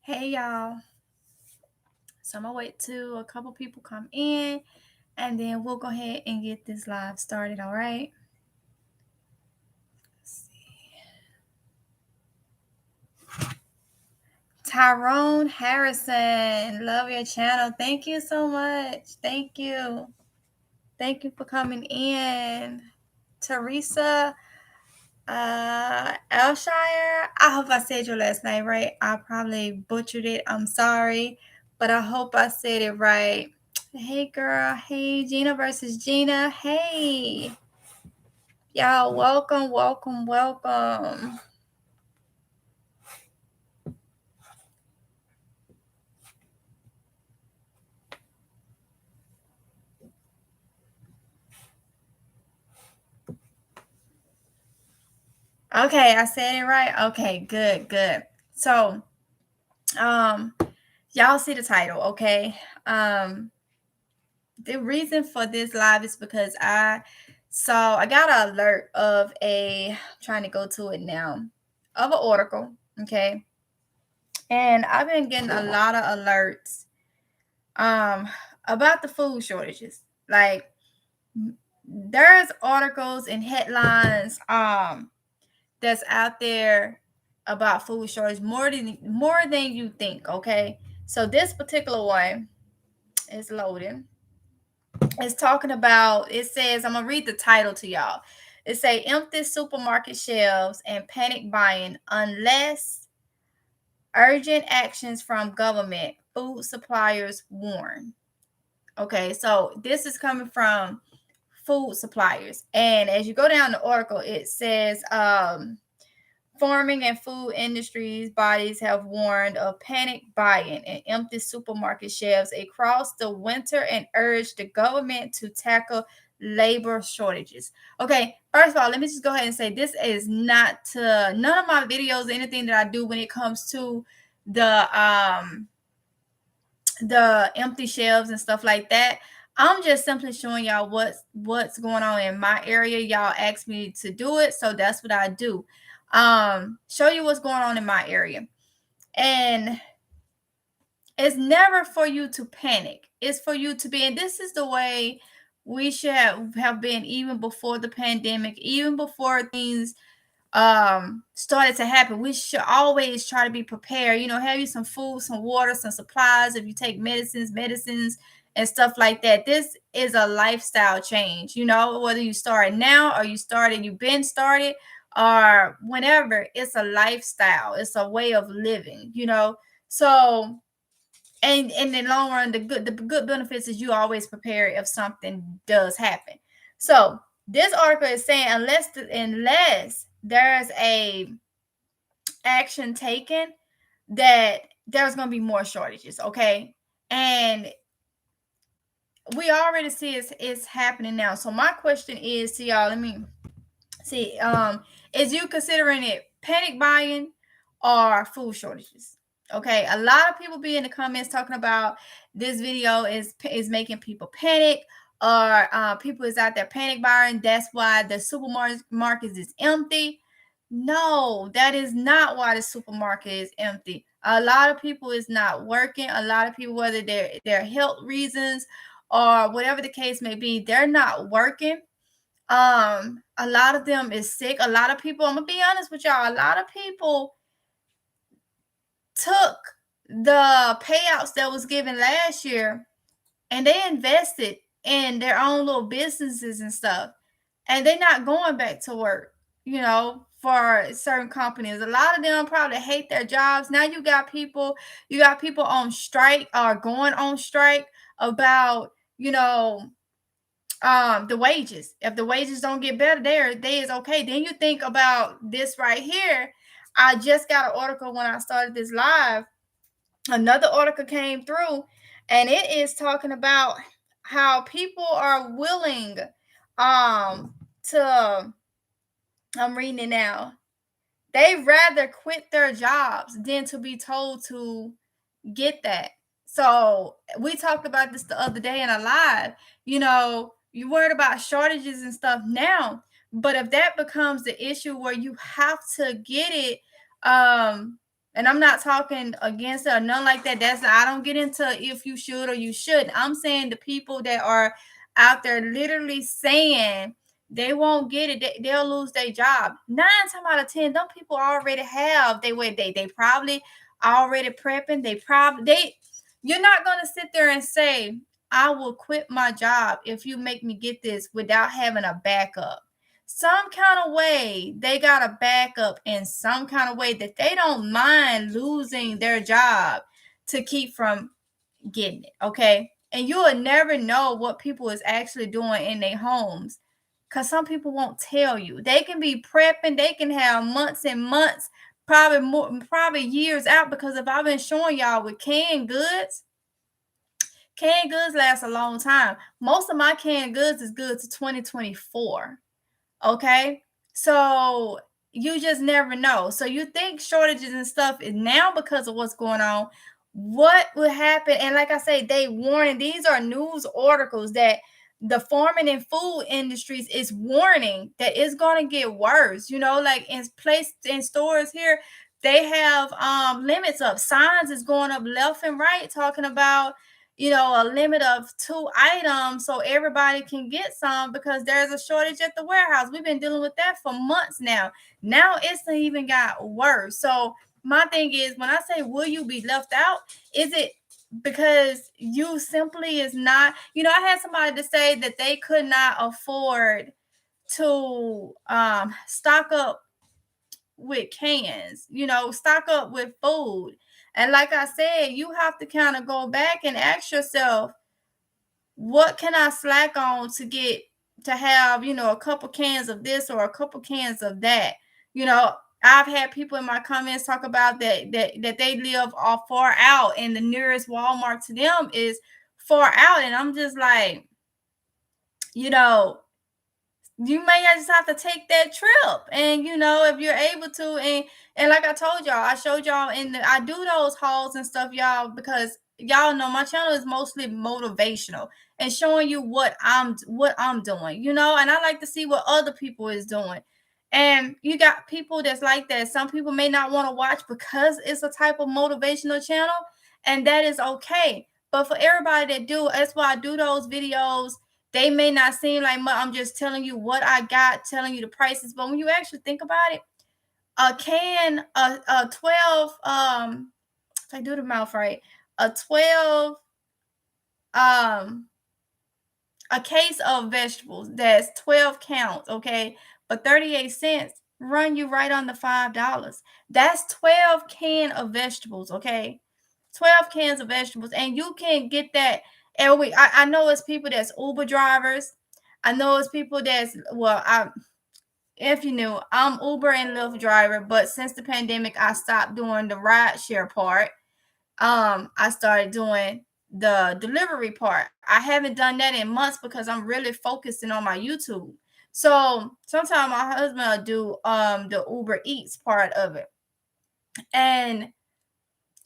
Hey y'all. So I'm gonna wait till a couple people come in and then we'll go ahead and get this live started, all right? Let's see. Tyrone Harrison, love your channel. Thank you so much. Thank you. Thank you for coming in. Teresa Elshire. I hope I said your last name right. I probably butchered it. I'm sorry, but I hope I said it right. Hey girl. Hey Gina versus Gina. Hey. Y'all, welcome, welcome, welcome. Okay, I said it right. Okay, good, good. So, y'all see the title, okay? The reason for this live is because I got an alert of I'm trying to go to it now, of an article, okay? And I've been getting a lot of alerts about the food shortages. Like there's articles and headlines that's out there about food shortage more than you think, okay? So this particular one is loading. It's talking about, it says, I'm gonna read the title to y'all. It say empty supermarket shelves and panic buying unless urgent actions from government, food suppliers warn. Okay, so this is coming from food suppliers. And as you go down the article, it says farming and food industries bodies have warned of panic buying and empty supermarket shelves across the winter and urged the government to tackle labor shortages. Okay, first of all, let me just go ahead and say this is not to none of my videos, anything that I do when it comes to the empty shelves and stuff like that. I'm just simply showing y'all what's going on in my area. Y'all asked me to do it, so that's what I do. Show you what's going on in my area. And it's never for you to panic. It's for you to be, and this is the way we should have been even before the pandemic, even before things started to happen. We should always try to be prepared, have you some food, some water, some supplies. If you take medicines and stuff like that. This is a lifestyle change, whether you start now or you've been started or whenever. It's a lifestyle, it's a way of living, so and in the long run, the good benefits is you always prepare if something does happen. So this article is saying unless there's a action taken, that there's going to be more shortages, okay? And we already see it's happening now. So my question is to y'all, let me see, is you considering it panic buying or food shortages? Okay, a lot of people be in the comments talking about this video is making people panic, or people is out there panic buying. That's why the supermarkets is empty. No, that is not why the supermarket is empty. A lot of people is not working. A lot of people, whether they're health reasons or whatever the case may be, they're not working. A lot of them is sick. A lot of people, I'm gonna be honest with y'all, a lot of people took the payouts that was given last year and they invested in their own little businesses and stuff, and they're not going back to work, for certain companies. A lot of them probably hate their jobs. Now you got people on strike or going on strike about, the wages. If the wages don't get better, they is okay. Then you think about this right here. I just got an article when I started this live. Another article came through, and it is talking about how people are willing to, I'm reading it now. They rather quit their jobs than to be told to get that. So we talked about this the other day in a live. You worried about shortages and stuff now, but if that becomes the issue where you have to get it, and I'm not talking against it or nothing like that. I don't get into if you should or you shouldn't. I'm saying the people that are out there literally saying they won't get it, they'll lose their job. 9 times out of 10, them people already have they probably already prepping. You're not going to sit there and say, I will quit my job if you make me get this without having a backup. Some kind of way they got a backup in some kind of way that they don't mind losing their job to keep from getting it. Okay. And you will never know what people is actually doing in their homes, because some people won't tell you. They can be prepping, they can have months and months, probably years out, because if I've been showing y'all with canned goods last a long time. Most of my canned goods is good to 2024. Okay. So you just never know. So you think shortages and stuff is now because of what's going on. What will happen? And like I say, they warning, these are news articles that the farming and food industries is warning that it's going to get worse. Like in stores here, they have limits up. Signs is going up left and right talking about a limit of 2 items so everybody can get some, because there's a shortage at the warehouse. We've been dealing with that for months now. Now it's even got worse. So my thing is, when I say, will you be left out? Is it because you simply is not, I had somebody to say that they could not afford to stock up with cans, stock up with food. And like I said, you have to kind of go back and ask yourself, what can I slack on to have, a couple cans of this or a couple cans of that? I've had people in my comments talk about that they live all far out and the nearest Walmart to them is far out. And I'm just like, you may just have to take that trip. And if you're able to, and like I told y'all, I showed y'all I do those hauls and stuff, y'all, because y'all know my channel is mostly motivational and showing you what I'm doing, and I like to see what other people is doing. And you got people that's like that. Some people may not want to watch because it's a type of motivational channel, and that is okay. But for everybody that do, that's why I do those videos. They may not seem like much. I'm just telling you what I got, telling you the prices. But when you actually think about it, a can, a 12, if I do the math right, a 12, a case of vegetables that's 12 counts, okay, but 38 cents run you right on the $5. That's 12 can of vegetables, okay? 12 cans of vegetables, and you can get that. And I know it's people that's Uber drivers. I know it's people that's, if you knew, I'm Uber and Lyft driver, but since the pandemic, I stopped doing the ride share part. I started doing the delivery part. I haven't done that in months because I'm really focusing on my YouTube. So sometimes my husband will do the Uber Eats part of it. And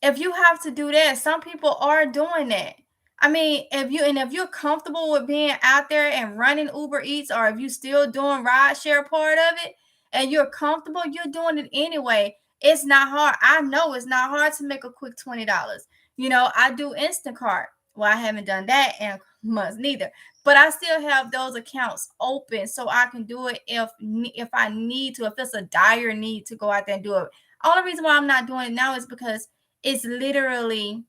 if you have to do that, some people are doing that. I mean, if you're comfortable with being out there and running Uber Eats, or if you still doing rideshare part of it and you're comfortable, you're doing it anyway. It's not hard. I know it's not hard to make a quick $20. I do Instacart. Well, I haven't done that in months neither, but I still have those accounts open so I can do it if I need to, if it's a dire need to go out there and do it. Only reason why I'm not doing it now is because it's literally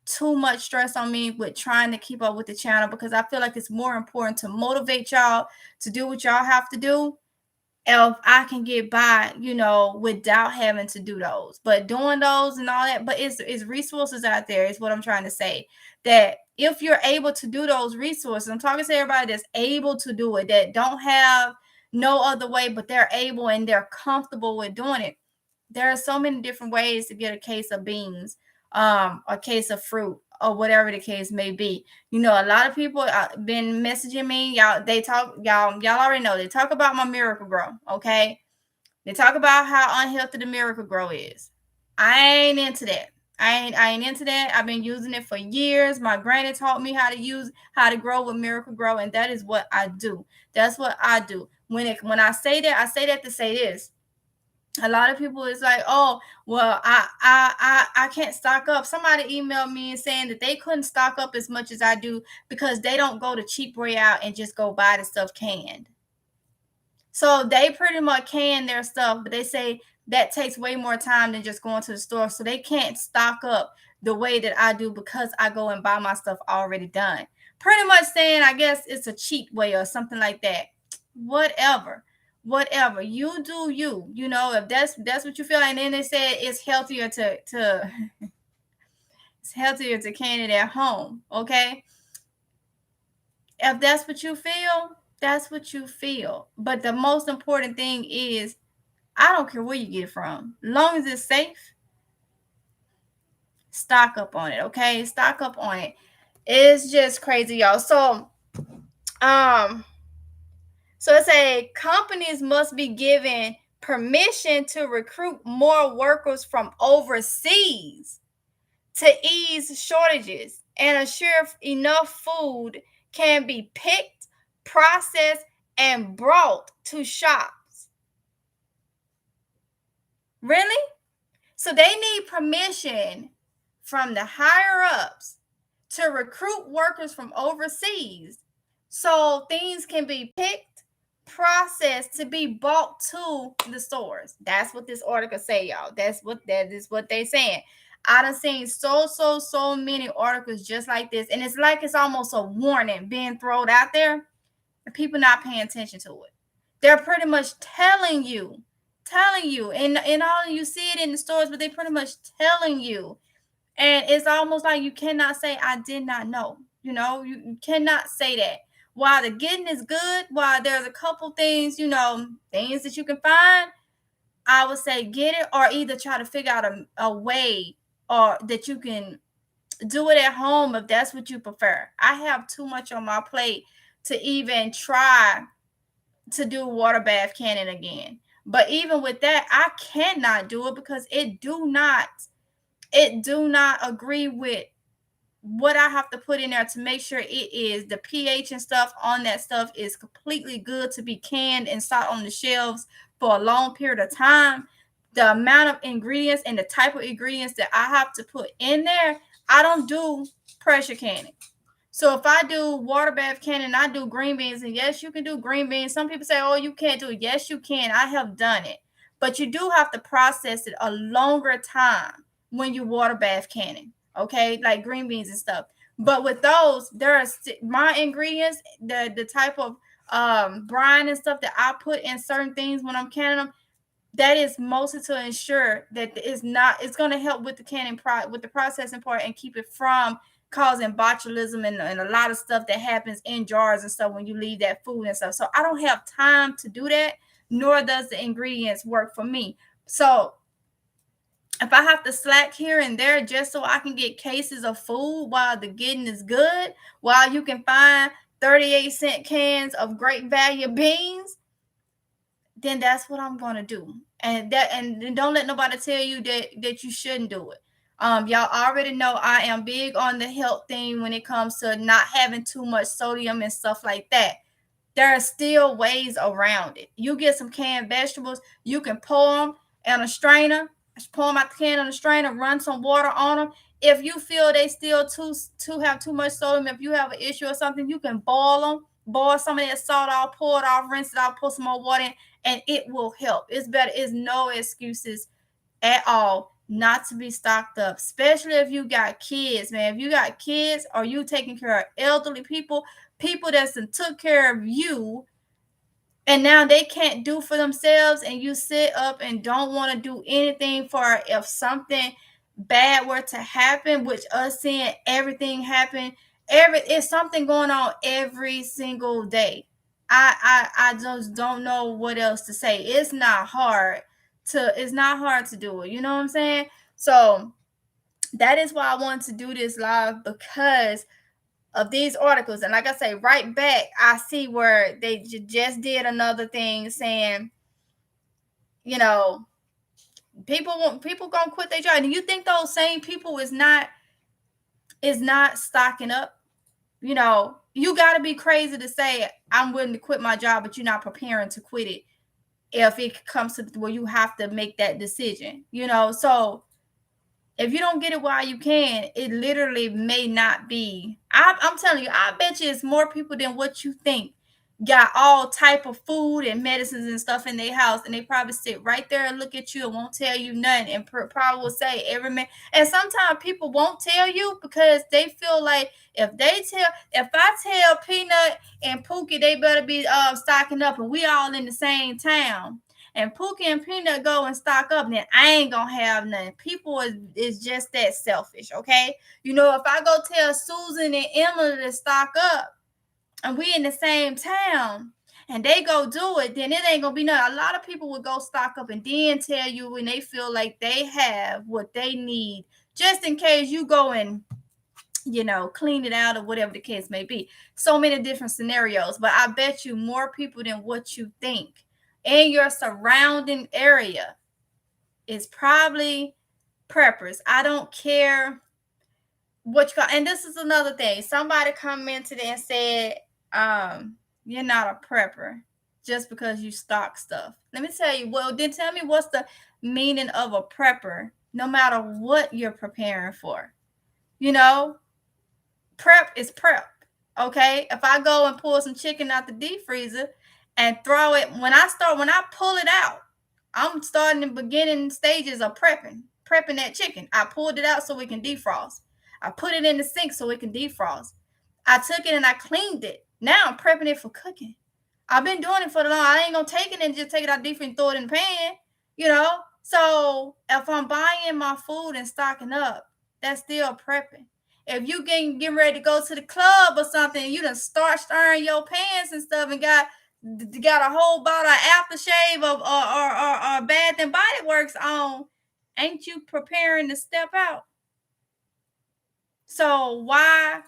too much stress on me with trying to keep up with the channel, because I feel like it's more important to motivate y'all to do what y'all have to do if I can get by, without having to do those. But doing those and all that, but it's resources out there, is what I'm trying to say. That if you're able to do those resources, I'm talking to everybody that's able to do it, that don't have no other way, but they're able and they're comfortable with doing it. There are so many different ways to get a case of beans, a case of fruit, or whatever the case may be. A lot of people been messaging me. Y'all already know. They talk about my Miracle Grow, okay? They talk about how unhealthy the Miracle Grow is. I ain't into that. I ain't into that. I've been using it for years. My granny taught me how to grow with Miracle Grow, and that is what I do. That's what I do. When I say that to say this. A lot of people is like, oh, well, I can't stock up. Somebody emailed me and saying that they couldn't stock up as much as I do because they don't go the cheap way out and just go buy the stuff canned. So they pretty much can their stuff, but they say that takes way more time than just going to the store. So they can't stock up the way that I do because I go and buy my stuff already done. Pretty much saying, I guess it's a cheap way or something like that. Whatever you do, if that's what you feel. And then they said it's healthier to it's healthier to can it at home. Okay, if that's what you feel, that's what you feel. But the most important thing is, I don't care where you get it from, long as it's safe. Stock up on it. Okay, stock up on it. It's just crazy, y'all. So it say companies must be given permission to recruit more workers from overseas to ease shortages and ensure enough food can be picked, processed, and brought to shops. Really? So they need permission from the higher ups to recruit workers from overseas so things can be picked, processed, to be bought to the stores. That's what this article say, y'all. That is what they saying. I done seen so many articles just like this, and it's like it's almost a warning being thrown out there, and people not paying attention to it. They're pretty much telling you, and all you see it in the stores, but they pretty much telling you. And it's almost like you cannot say, I did not know. You cannot say that. While the getting is good, while there's a couple things, things that you can find, I would say get it, or either try to figure out a way or that you can do it at home if that's what you prefer. I have too much on my plate to even try to do water bath canning again. But even with that, I cannot do it because it do not agree with what I have to put in there to make sure it is the pH and stuff on that stuff is completely good to be canned and sat on the shelves for a long period of time. The amount of ingredients and the type of ingredients that I have to put in there, I don't do pressure canning. So if I do water bath canning, I do green beans, and yes, you can do green beans. Some people say, oh, you can't do it. Yes, you can. I have done it. But you do have to process it a longer time when you water bath canning, okay, like green beans and stuff. But with those, there are my ingredients, the type of brine and stuff that I put in certain things when I'm canning them. That is mostly to ensure that it's going to help with the canning with the processing part and keep it from causing botulism and a lot of stuff that happens in jars and stuff when you leave that food and stuff. So I don't have time to do that, nor does the ingredients work for me. So if I have to slack here and there just so I can get cases of food while the getting is good, while you can find 38-cent cans of great value beans, then that's what I'm going to do. And don't let nobody tell you that you shouldn't do it. Y'all already know I am big on the health thing when it comes to not having too much sodium and stuff like that. There are still ways around it. You get some canned vegetables, you can pour them in a strainer, pour them out the can in a strainer, run some water on them. If you feel they still have too much sodium, if you have an issue or something, you can boil them, boil some of that salt out, pour it off, rinse it out, put some more water in, and it will help. It's better. It's no excuses at all not to be stocked up, especially if you got kids, man. If you got kids or you taking care of elderly people that's took care of you, And now they can't do for themselves, and you sit up and don't want to do anything for if something bad were to happen, which us seeing everything happen, it's something going on every single day. I just don't know what else to say. It's not hard to do it. You know what I'm saying? So that is why I wanted to do this live, because of these articles. And like I say, right back, I see where they just did another thing saying, you know, people gonna quit their job. And you think those same people is not stocking up? You know, you got to be crazy to say I'm willing to quit my job, but you're not preparing to quit it if it comes to where you have to make that decision. You know, so if you don't get it while you can, it literally may not be. I'm telling you, I bet you it's more people than what you think got all type of food and medicines and stuff in their house, and they probably sit right there and look at you and won't tell you nothing, and probably will say every man. And sometimes people won't tell you because they feel like if I tell Peanut and Pookie they better be stocking up, and we all in the same town, and Pookie and Peanut go and stock up, then I ain't gonna have nothing. People is just that selfish, okay? You know, if I go tell Susan and Emily to stock up, and we in the same town, and they go do it, then it ain't gonna be nothing. A lot of people would go stock up and then tell you when they feel like they have what they need, just in case you go and, you know, clean it out or whatever the case may be. So many different scenarios, but I bet you more people than what you think in your surrounding area is probably preppers. I don't care what you call. And this is another thing. Somebody commented and said, you're not a prepper just because you stock stuff. Let me tell you, well, then tell me what's the meaning of a prepper, no matter what you're preparing for. You know, prep is prep. Okay. If I go and pull some chicken out the deep freezer and throw it, when I pull it out, I'm starting the beginning stages of prepping that chicken. I pulled it out so we can defrost. I put it in the sink so it can defrost. I took it and I cleaned it. Now I'm prepping it for cooking. I've been doing it for the long. I ain't gonna take it and just take it out deep and throw it in the pan, you know. So if I'm buying my food and stocking up, that's still prepping. If you getting ready to go to the club or something, you done start stirring your pants and stuff, and got a whole bottle of aftershave or Bath and Body Works on, ain't you preparing to step out? So why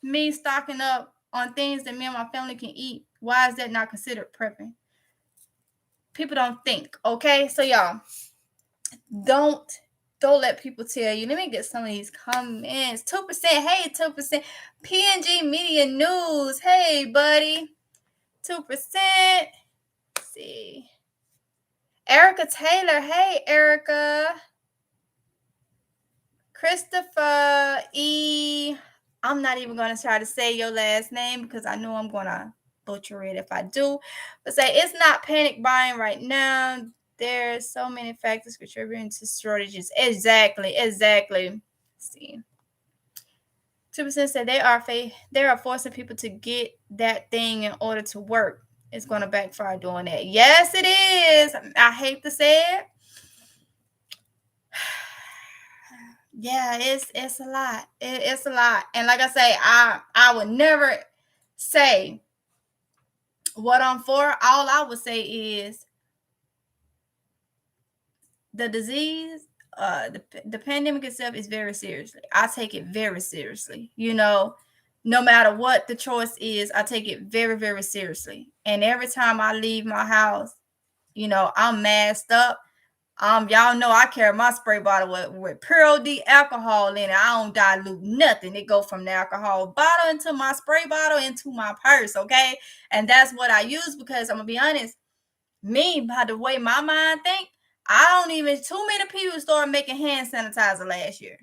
me stocking up on things that me and my family can eat? Why is that not considered prepping? People don't think, okay? So y'all, don't let people tell you. Let me get some of these comments. 2%, hey, 2%. PNG Media News, hey, buddy. 2%. Let's see. Erica Taylor, hey, Erica. Christopher E. I'm not even going to try to say your last name because I know I'm going to butcher it if I do. But say it's not panic buying right now. There's so many factors contributing to shortages. Exactly. Let's see. 2% said they are forcing people to get that thing in order to work. It's going to backfire doing that. Yes, it is. I hate to say it. Yeah, it's a lot. It's a lot. And like I say, I would never say what I'm for. All I would say is the disease, the pandemic itself is very seriously. I take it very seriously. You know, no matter what the choice is, I take it very, very seriously. And every time I leave my house, you know, I'm masked up. Y'all know I carry my spray bottle with Pure D alcohol in it. I don't dilute nothing. It go from the alcohol bottle into my spray bottle into my purse, okay? And that's what I use because I'm gonna be honest, me, by the way my mind think, too many people started making hand sanitizer last year.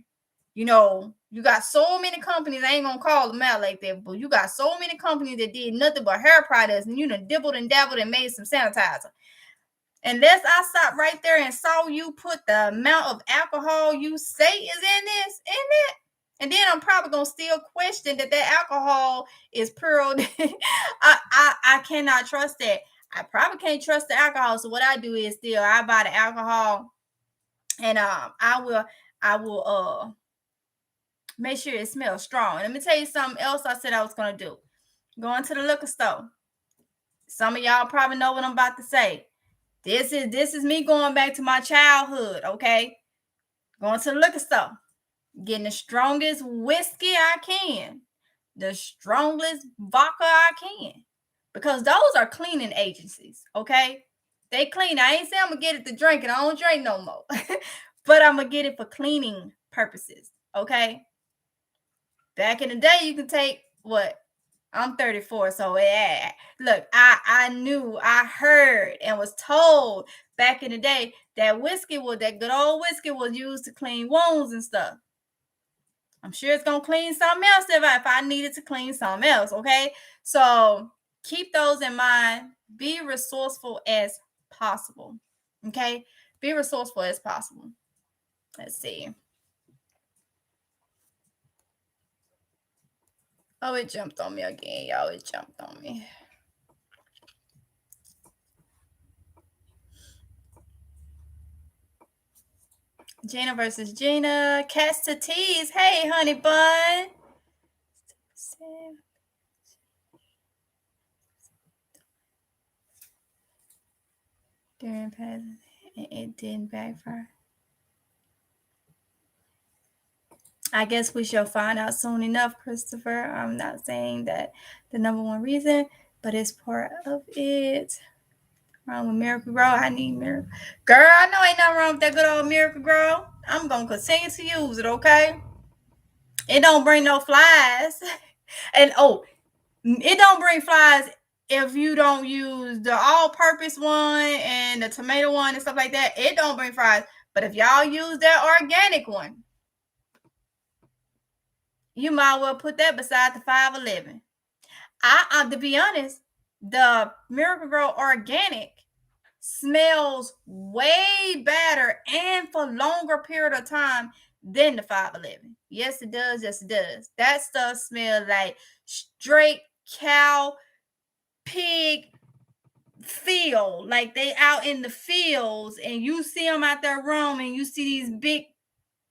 You know, you got so many companies, I ain't gonna call them out like that, but you got so many companies that did nothing but hair products, and you done dibbled and dabbled and made some sanitizer. Unless I stopped right there and saw you put the amount of alcohol you say is in it, and then I'm probably gonna still question that alcohol is pure. I cannot trust that. I probably can't trust the alcohol. So what I do is still I buy the alcohol, and I will make sure it smells strong. And let me tell you something else I said I was gonna do. Going to the liquor store. Some of y'all probably know what I'm about to say. This is me going back to my childhood, okay? Going to the liquor store, getting the strongest whiskey I can, the strongest vodka I can, because those are cleaning agencies, okay? They clean. I ain't saying I'm gonna get it to drink, and I don't drink no more, but I'm gonna get it for cleaning purposes, okay? Back in the day, you could take what? I'm 34, so yeah. Look, I knew, I heard, and was told back in the day that that good old whiskey was used to clean wounds and stuff. I'm sure it's gonna clean something else if I needed to clean something else. Okay, so keep those in mind. Be resourceful as possible. Okay, be resourceful as possible. Let's see. Oh, it jumped on me again, y'all. It jumped on me. Gina versus Gina. Cats to tease. Hey, honey bun. During pass, it didn't backfire. I guess we shall find out soon enough, Christopher. I'm not saying that the number one reason, but it's part of it. Wrong with Miracle Grow. I need Miracle. Girl, I know ain't nothing wrong with that good old Miracle Grow. I'm going to continue to use it, okay? It don't bring no flies. And, it don't bring flies if you don't use the all-purpose one and the tomato one and stuff like that. It don't bring flies. But if y'all use that organic one, you might well put that beside the 511. To be honest, the Miracle Grow Organic smells way better and for longer period of time than the 511. Yes, it does. Yes, it does. That stuff smells like straight cow, pig field. Like they out in the fields and you see them out there roaming. You see these big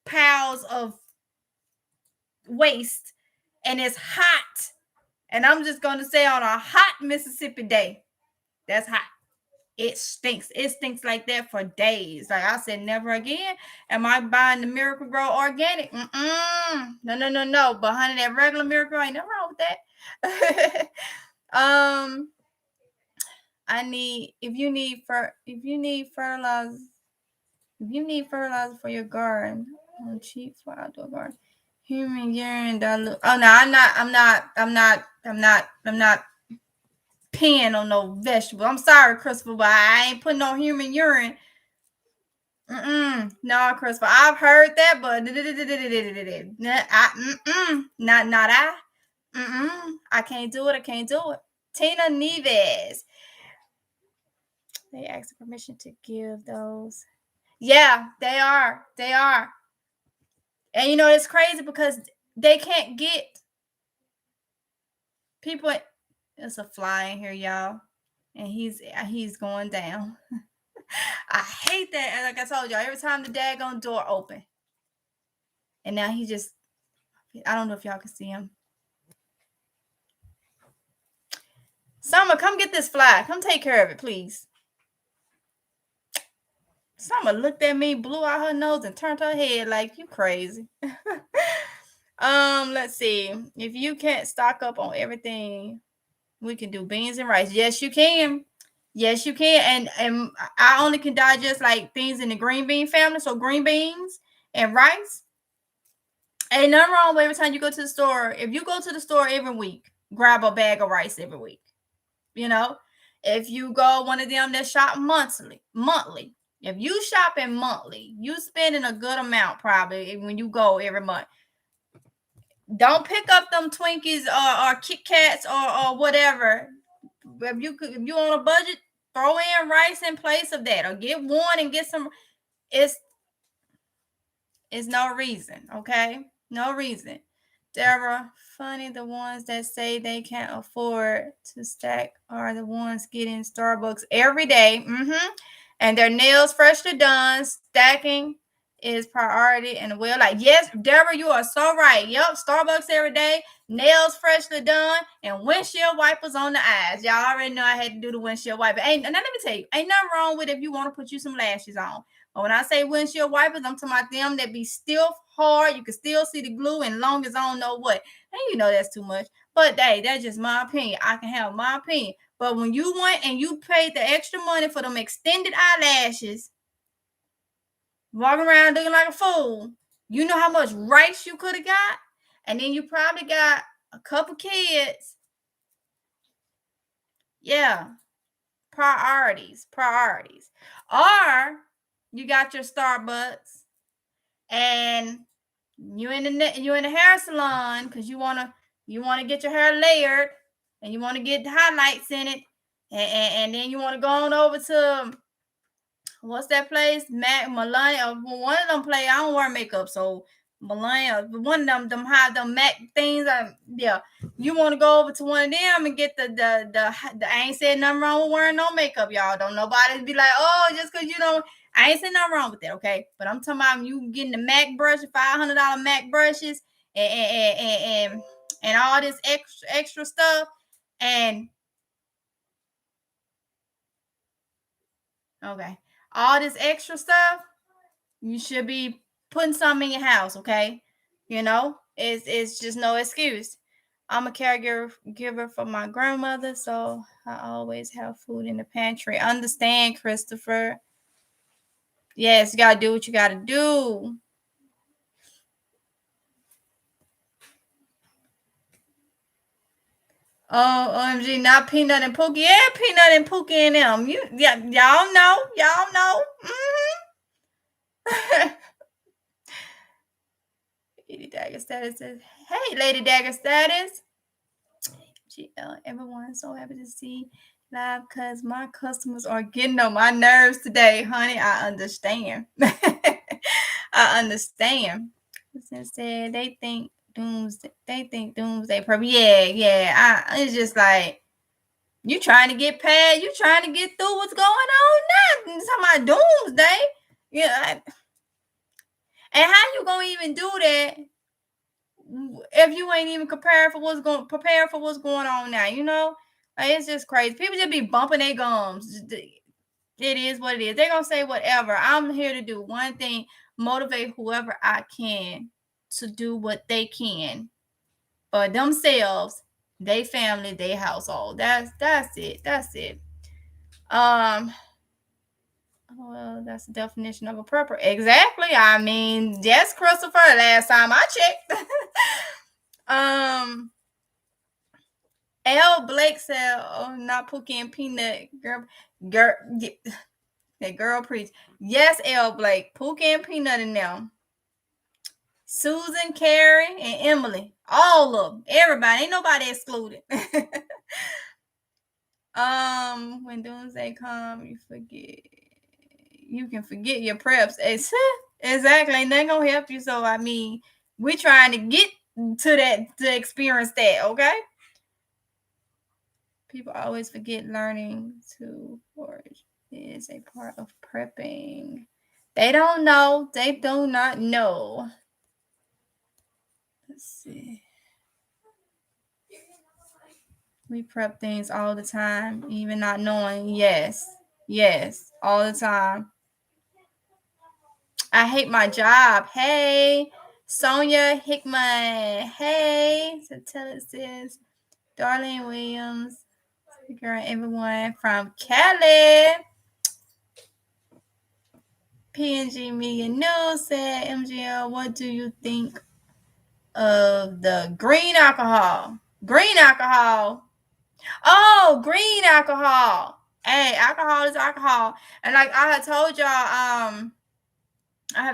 piles of waste and it's hot. And I'm just going to say on a hot Mississippi day, that's hot. It stinks. It stinks like that for days. Like I said, never again am I buying the Miracle Grow Organic. No. But honey, that regular Miracle ain't nothing wrong with that. If you need fertilizer for your garden, on cheap for outdoor garden, human urine dilute. Oh no, I'm not peeing on no vegetable. I'm sorry, Christopher, but I ain't putting no human urine. No, Christopher, I've heard that, but I can't do it. Tina Neves. They asked permission to give those. Yeah, they are. And you know, it's crazy because they can't get people. There's a fly in here, y'all. And he's going down. I hate that. And like I told y'all, every time the daggone door open. And now he just, I don't know if y'all can see him. Summer, come get this fly. Come take care of it, please. Summer looked at me, blew out her nose, and turned her head like, you crazy. Let's see. If you can't stock up on everything, we can do beans and rice. Yes, you can. Yes, you can. And I only can digest like things in the green bean family. So green beans and rice. Ain't nothing wrong with every time you go to the store. If you go to the store every week, grab a bag of rice every week. You know, if you go one of them that shop monthly. If you shopping monthly, you spending a good amount probably when you go every month. Don't pick up them Twinkies or Kit Kats or whatever. If you on a budget, throw in rice in place of that, or get one and get some. It's no reason, okay? No reason. Deborah, funny, the ones that say they can't afford to stack are the ones getting Starbucks every day. And their nails freshly done. Stacking is priority and well, like, yes, Deborah, you are so right. Yep, Starbucks every day, nails freshly done, and windshield wipers on the eyes. Y'all already know I had to do the windshield wiper. And now let me tell you, ain't nothing wrong with if you want to put you some lashes on. But when I say windshield wipers, I'm talking about them that be stiff, hard. You can still see the glue, and long as I don't know what. And you know that's too much. But hey, that's just my opinion. I can have my opinion. But when you went and you paid the extra money for them extended eyelashes, walking around looking like a fool, you know how much rice you could have got? And then you probably got a couple kids. Yeah. Priorities. Or you got your Starbucks and you in the hair salon because you wanna get your hair layered and you want to get highlights in it, and then you want to go on over to what's that place? Melania. One of them play. I don't wear makeup, so Melania. One of them have them Mac things. Yeah. You want to go over to one of them and get the I ain't said nothing wrong with wearing no makeup, y'all. Don't nobody be like, oh, just because you know. I ain't saying nothing wrong with that, okay? But I'm talking about you getting the Mac brush, $500 Mac brushes, and all this extra stuff, and okay, all this extra stuff. You should be putting something in your house, okay? You know, it's just no excuse. I'm a caregiver for my grandmother, so I always have food in the pantry. Understand, Christopher? Yes, you gotta do what you gotta do. Oh, OMG, not Peanut and Pookie. Yeah, Peanut and Pookie and them. Y'all know. Lady Dagger Status says, hey, Lady Dagger Status. Everyone's so happy to see live because my customers are getting on my nerves today, honey. I understand. I understand. Since they think doomsday purpose. Yeah. It's just like you trying to get past, you trying to get through what's going on now. It's talking about doomsday. Yeah. And how you gonna even do that if you ain't even prepared for what's going on now? You know, like, it's just crazy. People just be bumping their gums. It is what it is. They're gonna say whatever. I'm here to do one thing: motivate whoever I can to do what they can for themselves, their family, their household. That's it. Well, that's the definition of a prepper. Exactly. I mean, yes, Christopher. Last time I checked. L. Blake said, "Oh, not Pookie and Peanut, girl, that girl preach." Yes, L. Blake, Pookie and Peanut and them. Susan, Carrie, and Emily, all of them, everybody. Ain't nobody excluded. When doomsday come, you can forget your preps. Exactly, ain't nothing gonna help you. So I mean, we're trying to get to that to experience that, okay? People always forget learning to forge is a part of prepping. They don't know. They do not know. Let's see. We prep things all the time, even not knowing. Yes, all the time. I hate my job. Hey, Sonia Hickman. Hey, so tell us this. Darlene Williams. Girl, everyone from Cali. PNG Media News said, MGL, what do you think of the green alcohol? Green alcohol. Oh, green alcohol. Hey, alcohol is alcohol. And like I have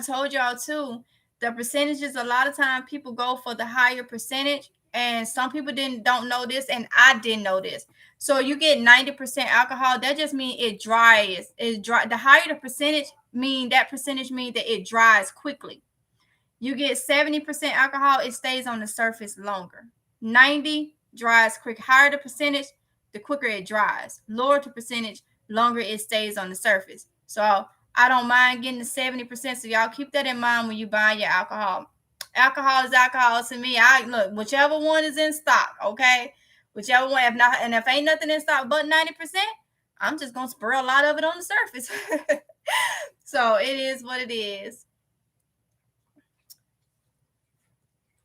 told y'all too, the percentages, a lot of time people go for the higher percentage, and some people don't know this, and I didn't know this. So you get 90% alcohol, that just means it dries. It's dry. The higher the percentage means that it dries quickly. You get 70% alcohol, it stays on the surface longer. 90 dries quick. Higher the percentage, the quicker it dries. Lower the percentage, longer it stays on the surface. So I don't mind getting the 70%. So y'all keep that in mind when you buy your alcohol. Alcohol is alcohol to me. I look, whichever one is in stock, okay? Whichever one, if not, and if ain't nothing in stock but 90%, I'm just gonna spur a lot of it on the surface. So it is what it is.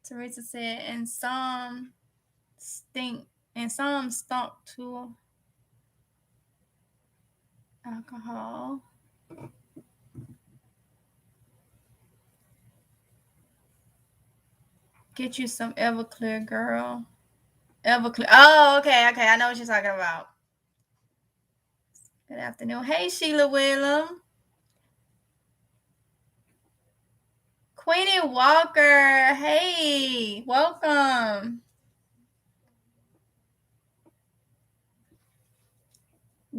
Teresa said, and some stink, and some stunk to alcohol. Get you some Everclear, girl. Everclear. Oh, okay. I know what you're talking about. Good afternoon. Hey, Sheila Willem. Queenie Walker. Hey, welcome.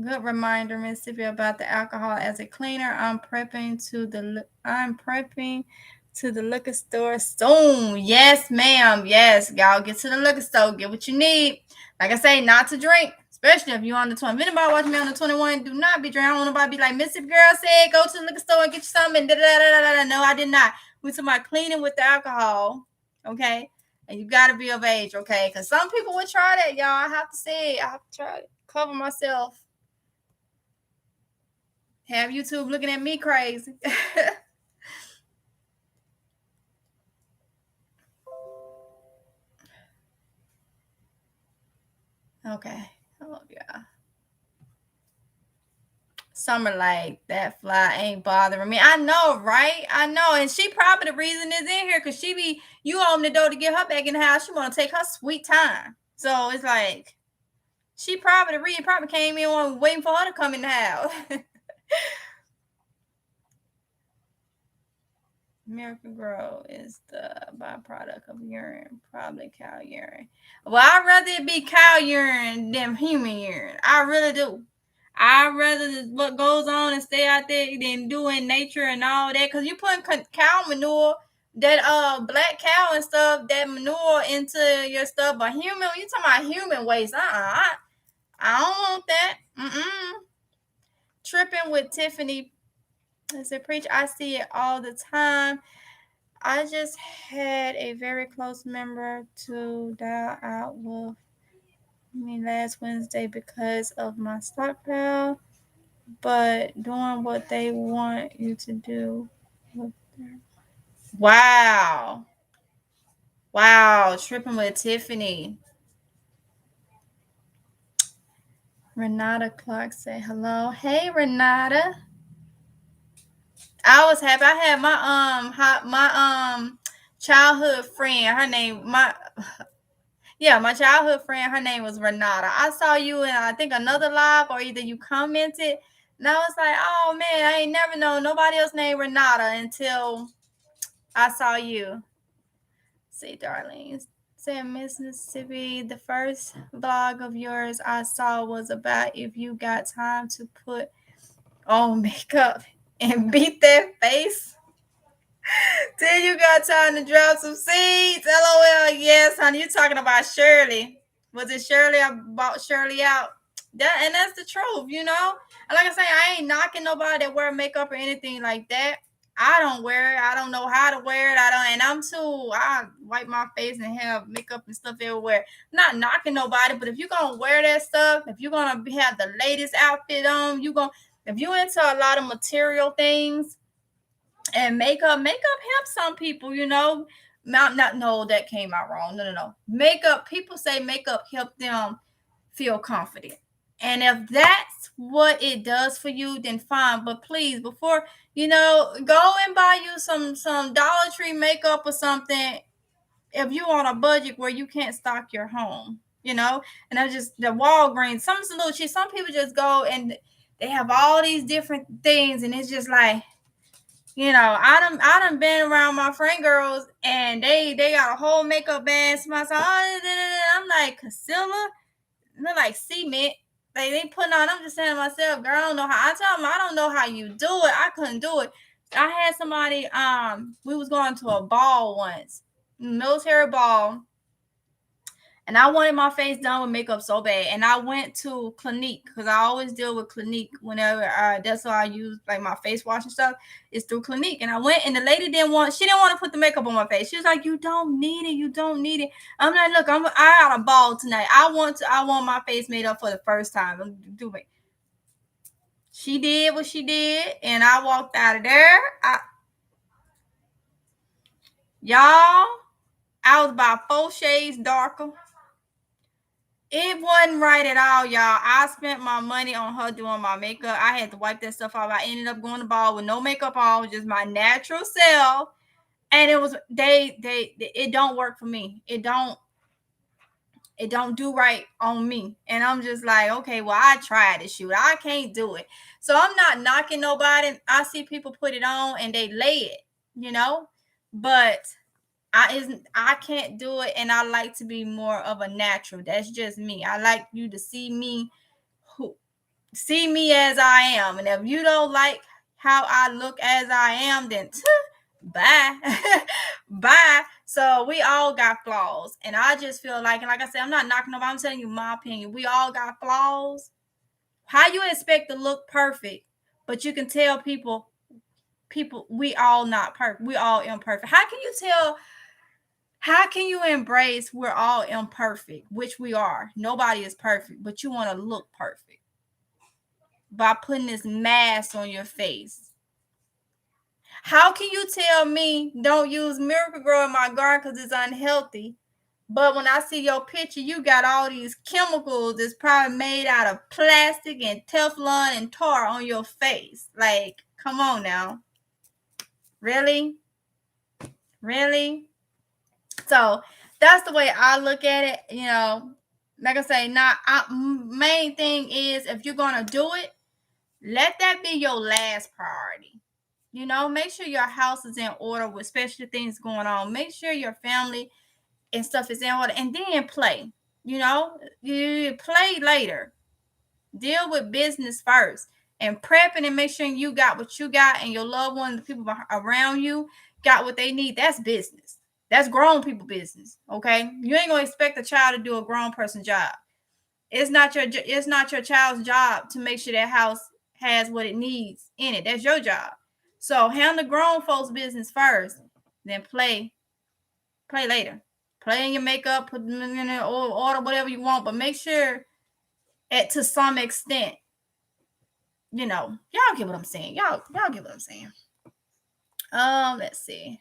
Good reminder, Mississippi, about the alcohol as a cleaner. I'm prepping to the liquor store soon. Yes, ma'am. Yes, y'all get to the liquor store, get what you need. Like I say, not to drink, especially if you're on the 20. If anybody watching me on the 21, do not be drinking. I don't want nobody to be like, Mississippi girl said, go to the liquor store and get you something. No, I did not. We're talking about cleaning with the alcohol. Okay. And you got to be of age. Okay. Because some people would try that, y'all. I have to say it. I have to try to cover myself. Have YouTube looking at me crazy. Okay. I love y'all. Summer like that fly ain't bothering me. I know, right? I know. And she probably the reason is in here because you open the door to get her back in the house. She want to take her sweet time. So it's like she probably the reason probably came in waiting for her to come in the house. Miracle Grow is the byproduct of urine, probably cow urine. Well, I'd rather it be cow urine than human urine. I really do. I'd rather what goes on and stay out there than doing nature and all that. Cause you put cow manure, that black cow and stuff, that manure into your stuff. But human, you talking about human waste? I don't want that. Tripping with Tiffany. As a preacher, I see it all the time. I just had a very close member to die out with me last Wednesday because of my stockpile, but doing what they want you to do. Wow. Tripping with Tiffany. Renata Clark said hello. Hey, Renata. I was happy. I had my childhood friend. Her name my childhood friend. Her name was Renata. I saw you in I think another live, or either you commented, and I was like, oh man, I ain't never known nobody else named Renata until I saw you. See, Darlene said Mississippi. The first vlog of yours I saw was about if you got time to put on makeup and beat that face. Till you got time to drop some seeds. LOL. Yes, honey. You talking about Shirley. Was it Shirley? I bought Shirley out. And that's the truth, you know? And like I say, I ain't knocking nobody that wear makeup or anything like that. I don't wear it. I don't know how to wear it. I wipe my face and have makeup and stuff everywhere. I'm not knocking nobody, but if you're gonna wear that stuff, if you're gonna have the latest outfit on, if you into a lot of material things and makeup helps some people, you know. That came out wrong. No. Makeup, people say makeup help them feel confident. And if that's what it does for you, then fine. But please, before, go and buy you some Dollar Tree makeup or something if you're on a budget where you can't stock your home, And I just, the Walgreens, something's a little cheap. Some people just go and they have all these different things, and it's just like, I done been around my friend girls, and they got a whole makeup bag. I'm like, concealer? Look like cement. They putting on. I'm just saying to myself, girl, I don't know how. I tell them I don't know how you do it. I couldn't do it. I had somebody, we was going to a ball once, military ball, and I wanted my face done with makeup so bad. And I went to Clinique because I always deal with Clinique whenever that's why I use like my face wash and stuff. It's through Clinique. And I went and the lady she didn't want to put the makeup on my face. She was like, "You don't need it. You don't need it." I'm like, "Look, I got a ball tonight. I want my face made up for the first time. Do it." She did what she did, and I walked out of there. Y'all, I was about 4 shades darker. It wasn't right at all, y'all. I spent my money on her doing my makeup. I had to wipe that stuff off. I ended up going to ball with no makeup on, just my natural self. And it was it don't work for me. It don't do right on me. And I'm just like, okay, well, I tried to shoot. I can't do it. So I'm not knocking nobody. I see people put it on and they lay it, but I can't do it, and I like to be more of a natural. That's just me. I like you to see me as I am. And if you don't like how I look as I am, then bye. Bye. So we all got flaws. And I just feel like, and like I said, I'm not knocking nobody, I'm telling you my opinion. We all got flaws. How you expect to look perfect, but you can tell people we all not perfect. We all imperfect. How can you embrace we're all imperfect, which we are? Nobody is perfect, but you want to look perfect by putting this mask on your face. How can you tell me don't use Miracle Grow in my garden because it's unhealthy? But when I see your picture, you got all these chemicals that's probably made out of plastic and Teflon and tar on your face. Like, come on now. Really? Really? So that's the way I look at it. Like I say, main thing is if you're gonna do it, let that be your last priority. Make sure your house is in order with special things going on. Make sure your family and stuff is in order, and then play. You play later. Deal with business first, and prepping and make sure you got what you got, and your loved ones, the people around you, got what they need. That's business. That's grown people business. Okay, you ain't gonna expect a child to do a grown person job. It's not your child's job to make sure that house has what it needs in it. That's your job. So handle grown folks' business first, then play later. Play in your makeup, put them in order, whatever you want, but make sure to some extent, y'all get what I'm saying. Y'all get what I'm saying. Let's see.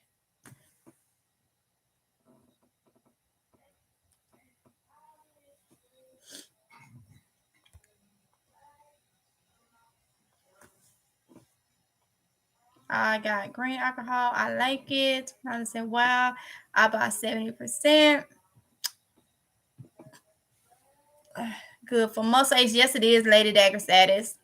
I got green alcohol. I like it. I said, wow, I bought 70%. Good for muscle aches. Yes, it is, Lady Dagger status.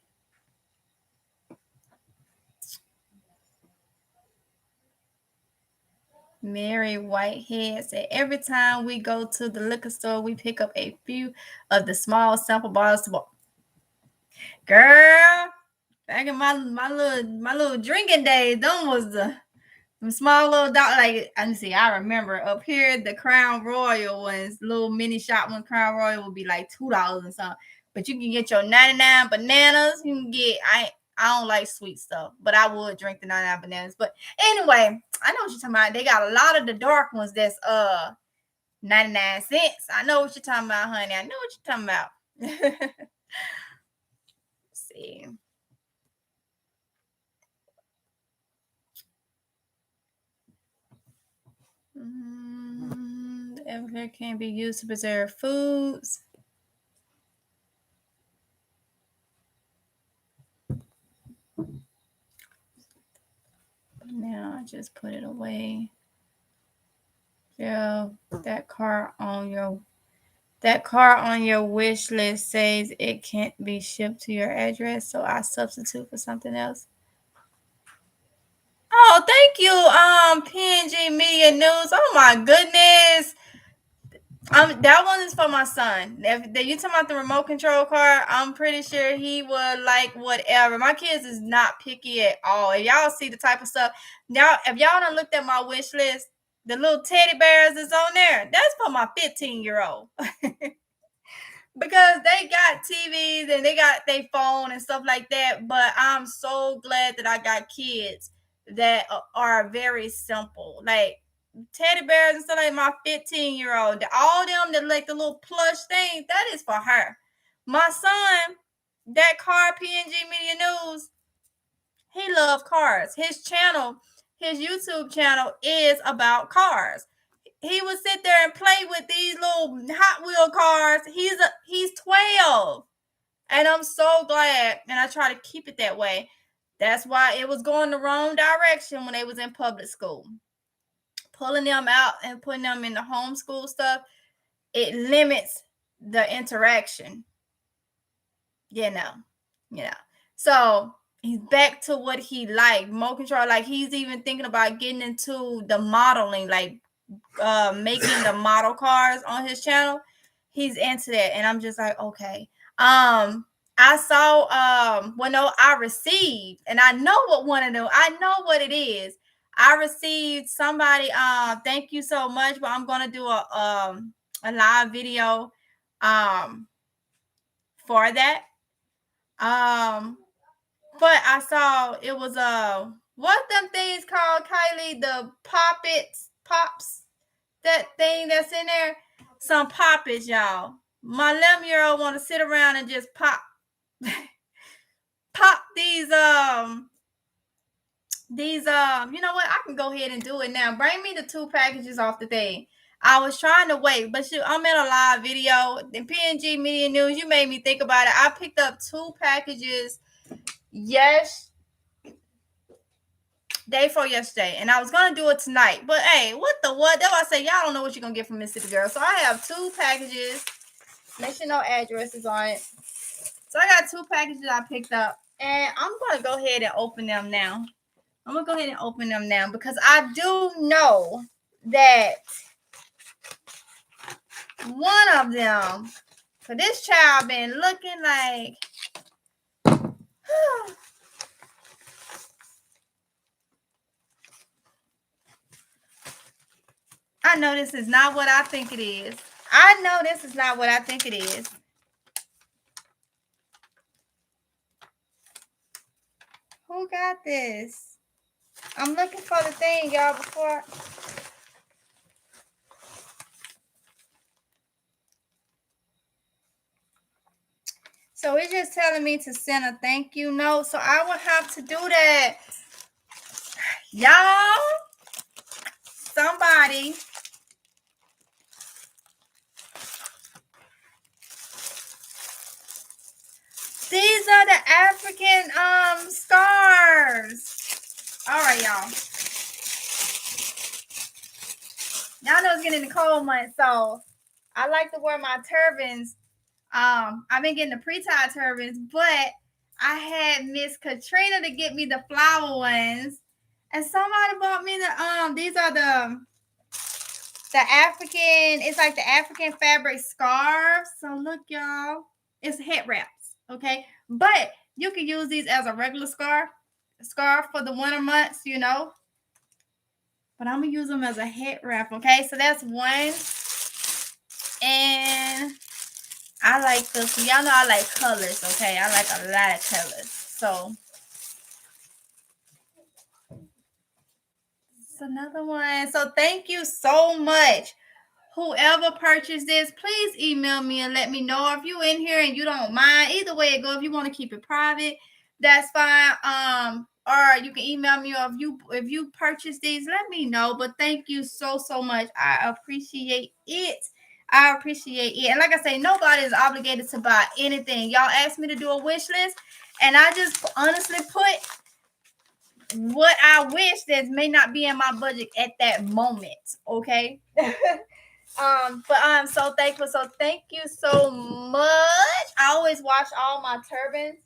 Mary Whitehead said, every time we go to the liquor store, we pick up a few of the small sample bottles. Girl, back in my little drinking days, them was the small little dot. Like, I remember up here the Crown Royal ones, little mini shop one. Crown Royal would be like $2 and something. But you can get your 99 bananas. You can get I don't like sweet stuff, but I would drink the 99 bananas. But anyway, I know what you're talking about. They got a lot of the dark ones that's 99 cents. I know what you're talking about, honey. I know what you're talking about. Let's see. The everclear can be used to preserve foods. Now I just put it away. Yeah, that car on your wish list says it can't be shipped to your address, so I substitute for something else. Oh, thank you, PNG Media News. Oh my goodness. That one is for my son. If you talking about the remote control car, I'm pretty sure he would like whatever. My kids is not picky at all. If y'all see the type of stuff, now if y'all done looked at my wish list, the little teddy bears is on there. That's for my 15-year-old. Because they got TVs and they got their phone and stuff like that. But I'm so glad that I got kids that are very simple. Like teddy bears and stuff like my 15-year-old. All them that like the little plush thing, that is for her. My son, that car PNG Media News, he loves cars. His channel, his YouTube channel is about cars. He would sit there and play with these little Hot Wheel cars. He's 12. And I'm so glad. And I try to keep it that way. That's why it was going the wrong direction when they was in public school. Pulling them out and putting them in the homeschool stuff, it limits the interaction. You know. So he's back to what he liked. Remote control. Like he's even thinking about getting into the modeling, like making the model cars on his channel. He's into that. And I'm just like, okay. I saw I received, and I know what one of them, I know what it is. I received somebody, thank you so much, but I'm gonna do a live video for that. But I saw it was what them things called, Kylie, the pops, that thing that's in there, some poppets, y'all. My 11-year-old want to sit around and just pop these you know what, I can go ahead and do it now. Bring me the 2 packages off the thing. I was trying to wait, but shoot, I'm in a live video. The PNG Media News, you made me think about it. I picked up 2 packages day for yesterday, and I was gonna do it tonight, but hey, that's why I say y'all don't know what you're gonna get from Mississippi Girl. So I have 2 packages. Make sure no address is on it. So I got 2 packages I picked up, and I'm gonna go ahead and open them now. Because I do know that one of them, for this child, been looking like I know this is not what I think it is. Who got this? I'm looking for the thing, y'all, before. So it's just telling me to send a thank you note. So I will have to do that. Y'all, somebody. These are the African scarves. All right, y'all. Y'all know it's getting in the cold month, so I like to wear my turbans. I've been getting the pre-tied turbans, but I had Miss Katrina to get me the flower ones, and somebody bought me the these are the African, it's like the African fabric scarves. So look, y'all, it's head wraps, okay? But you can use these as a regular scarf for the winter months, you know. But I'm gonna use them as a head wrap, okay? So that's one. And I like this. Y'all know I like colors, okay? I like a lot of colors. So it's another one. So thank you so much. Whoever purchased this, please email me and let me know if you in here and you don't mind. Either way it go, if you want to keep it private, that's fine. Or you can email me, or if you purchase these, let me know. But thank you so much. I appreciate it. And like I say, nobody is obligated to buy anything. Y'all asked me to do a wish list, and I just honestly put what I wish that may not be in my budget at that moment. Okay. But I'm so thankful. So thank you so much. I always wash all my turbans.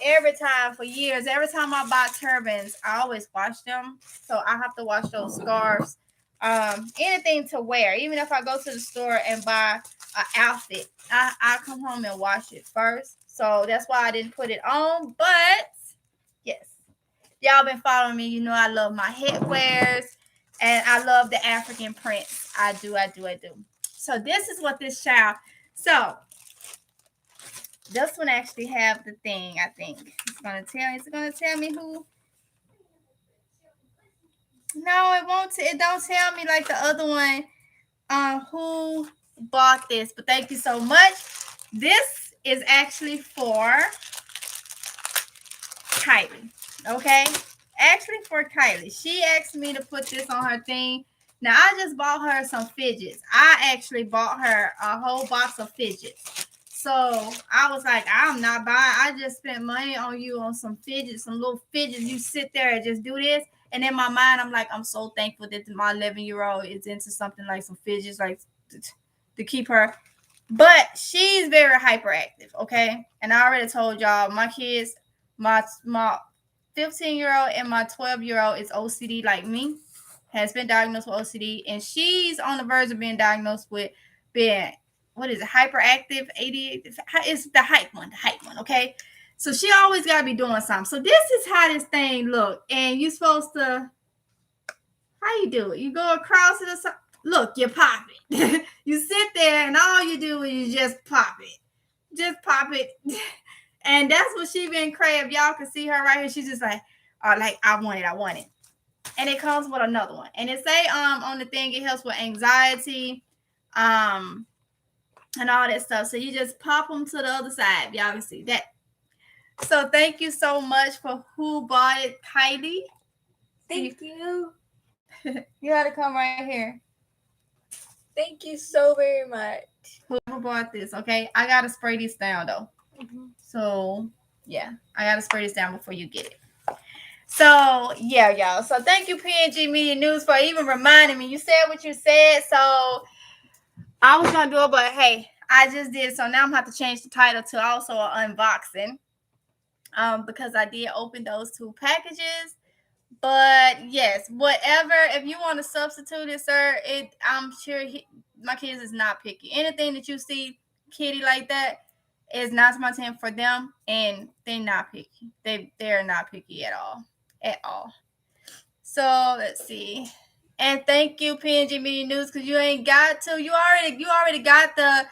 Every time for years. Every time I buy turbans, I always wash them. So I have to wash those scarves anything to wear. Even if I go to the store and buy an outfit, I come home and wash it first. So that's why I didn't put it on. But yes, y'all been following me. You know I love my headwears and I love the African prints. I do. So this is what this child. So this one actually have the thing. I think it's gonna tell me who. No, it won't. It don't tell me like the other one. Who bought this? But thank you so much. This is actually for Kylie. Okay, actually for Kylie. She asked me to put this on her thing. Now I just bought her some fidgets. I actually bought her a whole box of fidgets. So I was like, I'm not buying. I just spent money on you on some fidgets, some little fidgets. You sit there and just do this. And in my mind, I'm like, I'm so thankful that my 11-year-old is into something like some fidgets, like to keep her. But she's very hyperactive, okay? And I already told y'all, my kids, my 15-year-old and my 12-year-old is OCD like me, has been diagnosed with OCD, and she's on the verge of being diagnosed with being, what is it, hyperactive, ADHD? It's the hype one, okay? So she always got to be doing something. So this is how this thing look, and you're supposed to, how you do it? You go across it or something. Look, you pop it. You sit there and all you do is you just pop it. Just pop it. And that's what she been craving. Y'all can see her right here. She's just like I want it. And it comes with another one. And it say on the thing it helps with anxiety, and all that stuff. So you just pop them to the other side. Y'all can see that. So thank you so much for who bought it, Kylie. Thank you. You gotta come right here. Thank you so very much. Whoever bought this, okay? I gotta spray this down though. So yeah, I gotta spray this down before you get it. So yeah, y'all. So thank you, PNG Media News, for even reminding me. You said what you said, so I was gonna do it, but hey, I just did. So now I'm gonna have to change the title to also an unboxing. Because I did open those two packages. But yes, whatever. If you want to substitute it, sir, I'm sure my kids is not picky. Anything that you see kitty like that is not my 10 for them, and they're not picky. They're not picky at all. So let's see. And thank you, PNG Media News, because you ain't got to. You already got the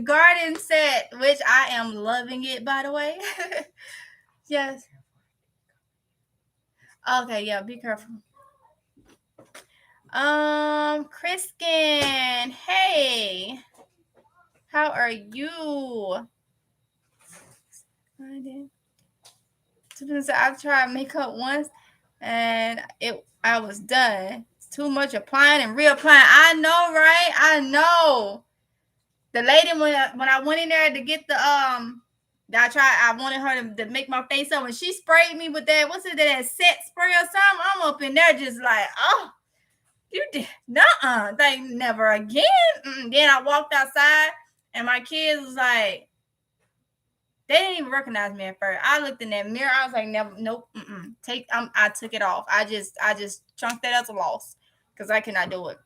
garden set, which I am loving it, by the way. Yes. Okay, yeah, be careful. Kristen, hey, how are you? I've tried makeup once, and I was done. It's too much applying and reapplying. I know, right? I know. The lady when I went in there to get the I wanted her to make my face up, and she sprayed me with that, what's it, that set spray or something. I'm up in there just like, oh, you did, nuh-uh, like never again. Then I walked outside, and my kids was like, they didn't even recognize me at first. I looked in that mirror, I was like, never, nope, I took it off. I just chunked that as a loss because I cannot do it.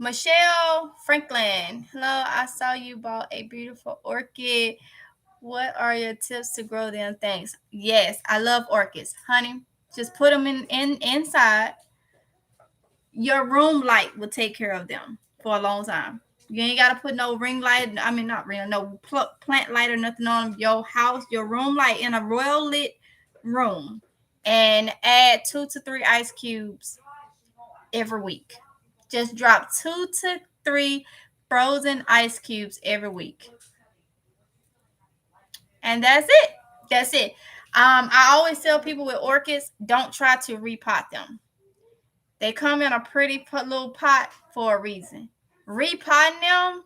Michelle Franklin, hello. I saw you bought a beautiful orchid. What are your tips to grow them? Thanks. Yes, I love orchids, honey. Just put them inside. Your room light will take care of them for a long time. You ain't got to put no ring light. I mean, not ring, no plant light or nothing on your house. Your room light in a royal lit room, and add 2 to 3 ice cubes every week. Just drop 2 to 3 frozen ice cubes every week. And that's it. I always tell people with orchids, don't try to repot them. They come in a pretty little pot for a reason. Repotting them,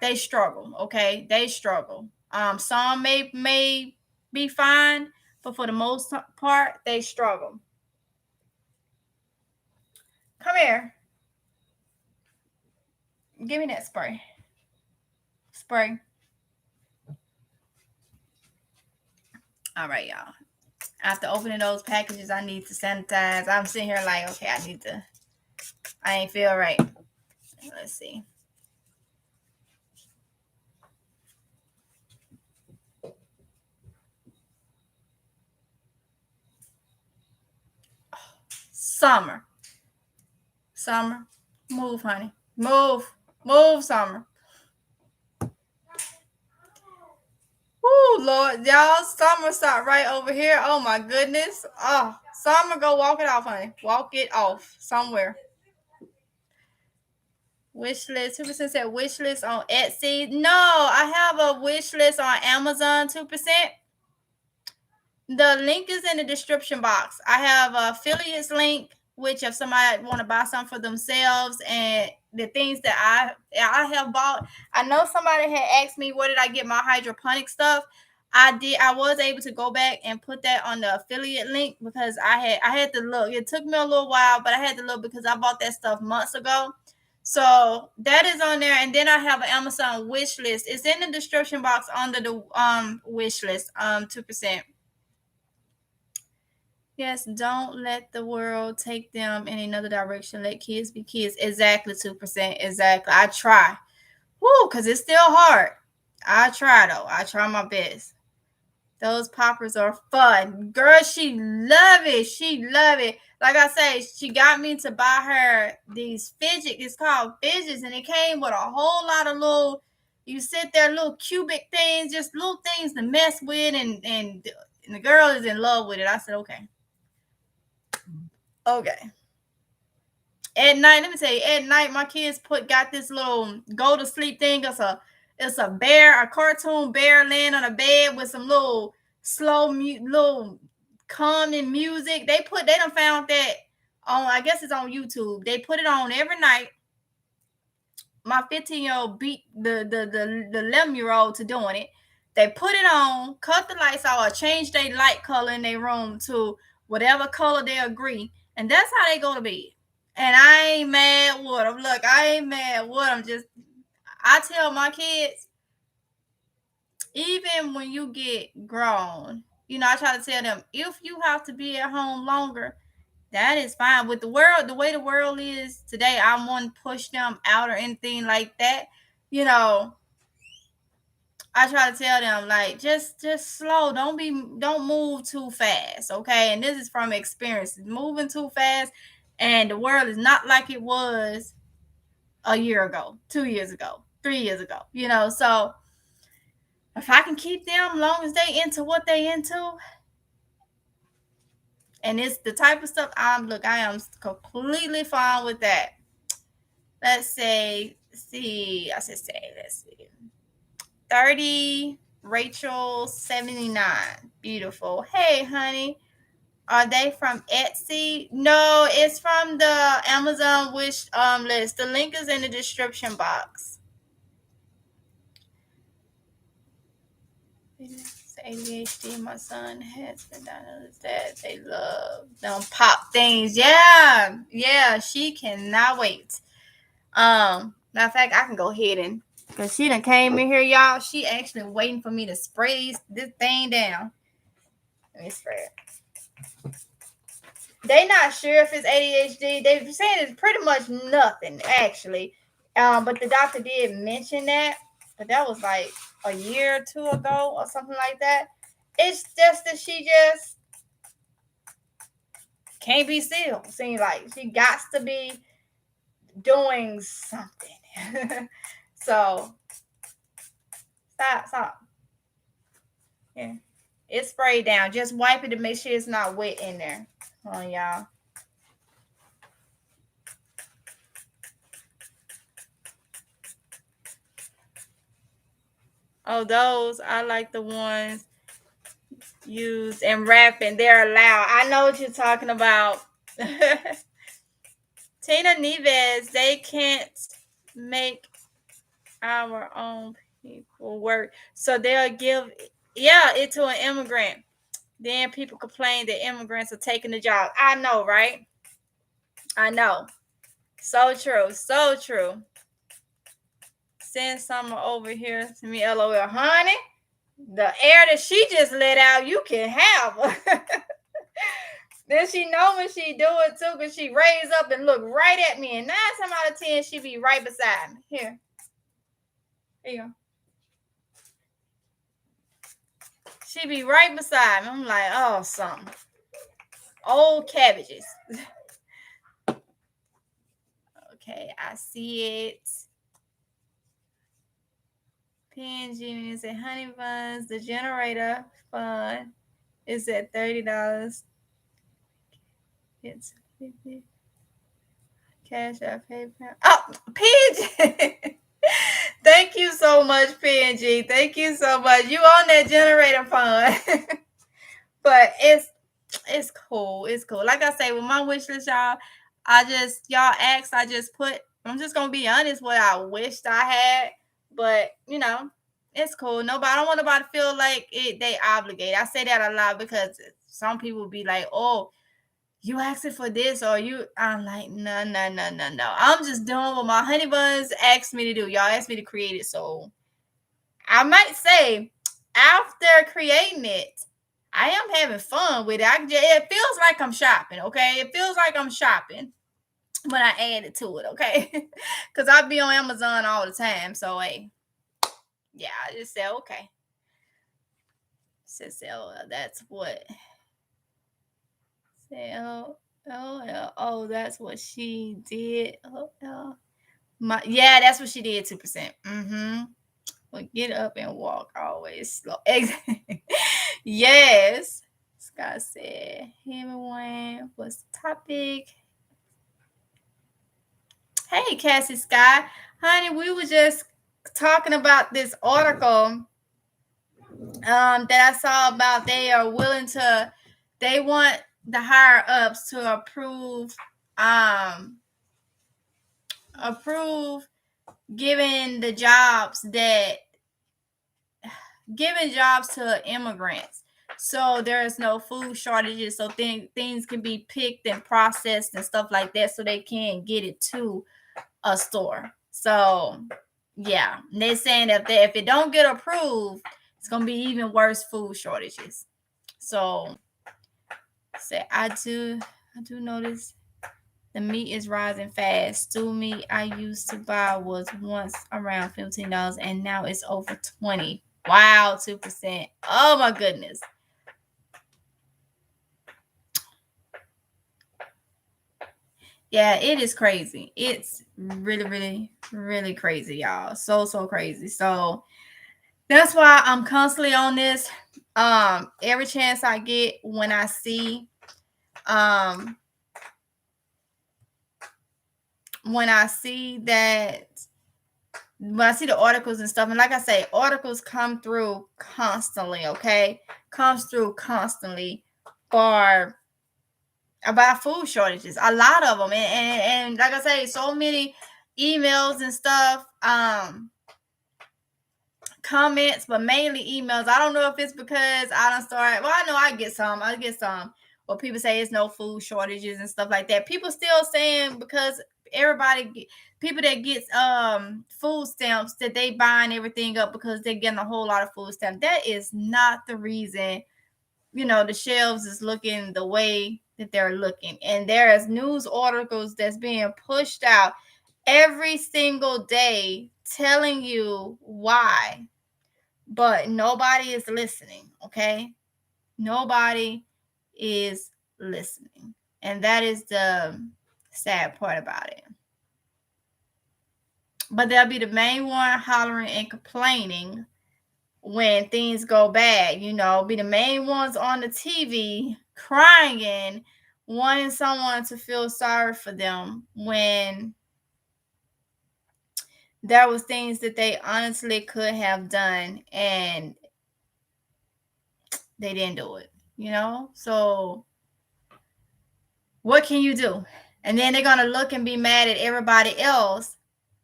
they struggle, okay? They struggle. Some may be fine, but for the most part, they struggle. Come here. Give me that spray. All right, y'all. After opening those packages, I need to sanitize. I'm sitting here like, okay, I ain't feel right. Let's see. Summer. Move, honey. Move, Summer. Woo, Lord, y'all, Summer start right over here. Oh my goodness. Oh, Summer, go walk it off, honey. Walk it off somewhere. Wish list. 2% said wish list on Etsy. No, I have a wish list on Amazon. 2%. The link is in the description box. I have a affiliates link, which if somebody want to buy something for themselves, and the things that I have bought. I know somebody had asked me where did I get my hydroponic stuff. I was able to go back and put that on the affiliate link because I had to look. It took me a little while, but I had to look because I bought that stuff months ago. So that is on there, and then I have an Amazon wish list. It's in the description box under the wish list. 2%. Yes, don't let the world take them in another direction. Let kids be kids. Exactly, 2%. Exactly. I try. Woo, because it's still hard. I try, though. I try my best. Those poppers are fun. Girl, she love it. She love it. Like I say, she got me to buy her these fidget. It's called fidgets, and it came with a whole lot of little, you sit there, little cubic things, just little things to mess with, and the girl is in love with it. I said, okay. Okay. At night, let me tell you, at night, my kids got this little go to sleep thing. It's a bear, a cartoon bear laying on a bed with some little slow, little calming music. They done found that on, I guess it's on YouTube. They put it on every night. My 15-year-old beat the 11-year-old to doing it. They put it on, cut the lights out, or change their light color in their room to whatever color they agree. And that's how they go to bed. And I ain't mad with them. Look, I ain't mad with them. I tell my kids, even when you get grown, I try to tell them, if you have to be at home longer, that is fine. With the world, the way the world is today, I won't push them out or anything like that. I try to tell them, like, just slow. Don't move too fast, okay? And this is from experience. Moving too fast, and the world is not like it was a year ago, 2 years ago, 3 years ago. So if I can keep them long as they into what they into, and it's the type of stuff I am completely fine with that. Let's see. 30, Rachel 79. Beautiful. Hey, honey. Are they from Etsy? No, it's from the Amazon wish list. The link is in the description box. It's ADHD. My son has been diagnosed that they love them pop things. Yeah, she cannot wait. Matter of fact, I can go ahead and, because she done came in here, y'all. She actually waiting for me to spray this thing down. Let me spray it. They not sure if it's ADHD. They're saying it's pretty much nothing, actually. But the doctor did mention that. But that was like a year or two ago or something like that. It's just that she just can't be still. Seems like she got to be doing something. So stop. Yeah. It's sprayed down. Just wipe it to make sure it's not wet in there. Hold on, y'all. Oh, those, I like the ones used in wrapping. They're allowed. I know what you're talking about. Tina Neves, they can't make our own people work. So they'll give it to an immigrant. Then people complain that immigrants are taking the job. I know, right? I know. So true. So true. Send Summer over here to me, LOL. Honey, the air that she just let out, you can have. Then she know when she do it too, because she raise up and look right at me. And 9 times out of 10, she be right beside me. Here you go. She be right beside me. I'm like, oh, something. Old cabbages. Okay, I see it. PNG is at Honey Buns. The generator fund is at $30. It's 50. Cashapp, PayPal. Oh, PNG. Thank you so much, PNG. Thank you so much. You on that generator fund. But it's cool. It's cool. Like I say, with my wish list, y'all asked, I'm just gonna be honest what I wished I had. But it's cool. I don't want nobody to feel like they obligated. I say that a lot because some people be like, oh, you asking for this, or I'm like, no. I'm just doing what my honey buns asked me to do. Y'all asked me to create it. So I might say after creating it, I am having fun with it. It feels like I'm shopping, okay? It feels like I'm shopping when I add it to it, okay? Because I be on Amazon all the time. So, hey, yeah, I just said, okay. That's what. That's what she did. That's what she did, 2%. Well, get up and walk always slow. Yes. Scott said, him and Wayne, what's the topic? Hey, Cassie Sky. Honey, we were just talking about this article that I saw about they want the higher ups to approve giving jobs to immigrants, so there's no food shortages, so things can be picked and processed and stuff like that, so they can get it to a store. So yeah, they're saying that if it don't get approved, it's gonna be even worse food shortages. So I do notice the meat is rising fast. Stew meat I used to buy was once around $15 and now it's over $20. Wow, 2%. Oh my goodness. Yeah, it is crazy. It's really, really, really crazy, y'all. So crazy. So that's why I'm constantly on this. Every chance I get, when I see the articles and stuff, and like I say, articles come through constantly, okay? Comes through constantly about food shortages, a lot of them, and like I say, so many emails and stuff, comments, but mainly emails. I don't know if it's because I know I get some where people say it's no food shortages and stuff like that. People still saying because people that gets food stamps, that they buying everything up because they're getting a whole lot of food stamps. That is not the reason, the shelves is looking the way that they're looking. And there is news articles that's being pushed out every single day telling you why, but nobody is listening, okay? Nobody is listening. And that is the sad part about it. But they'll be the main one hollering and complaining when things go bad, be the main ones on the TV crying, wanting someone to feel sorry for them when there was things that they honestly could have done and they didn't do it, So what can you do? And then they're going to look and be mad at everybody else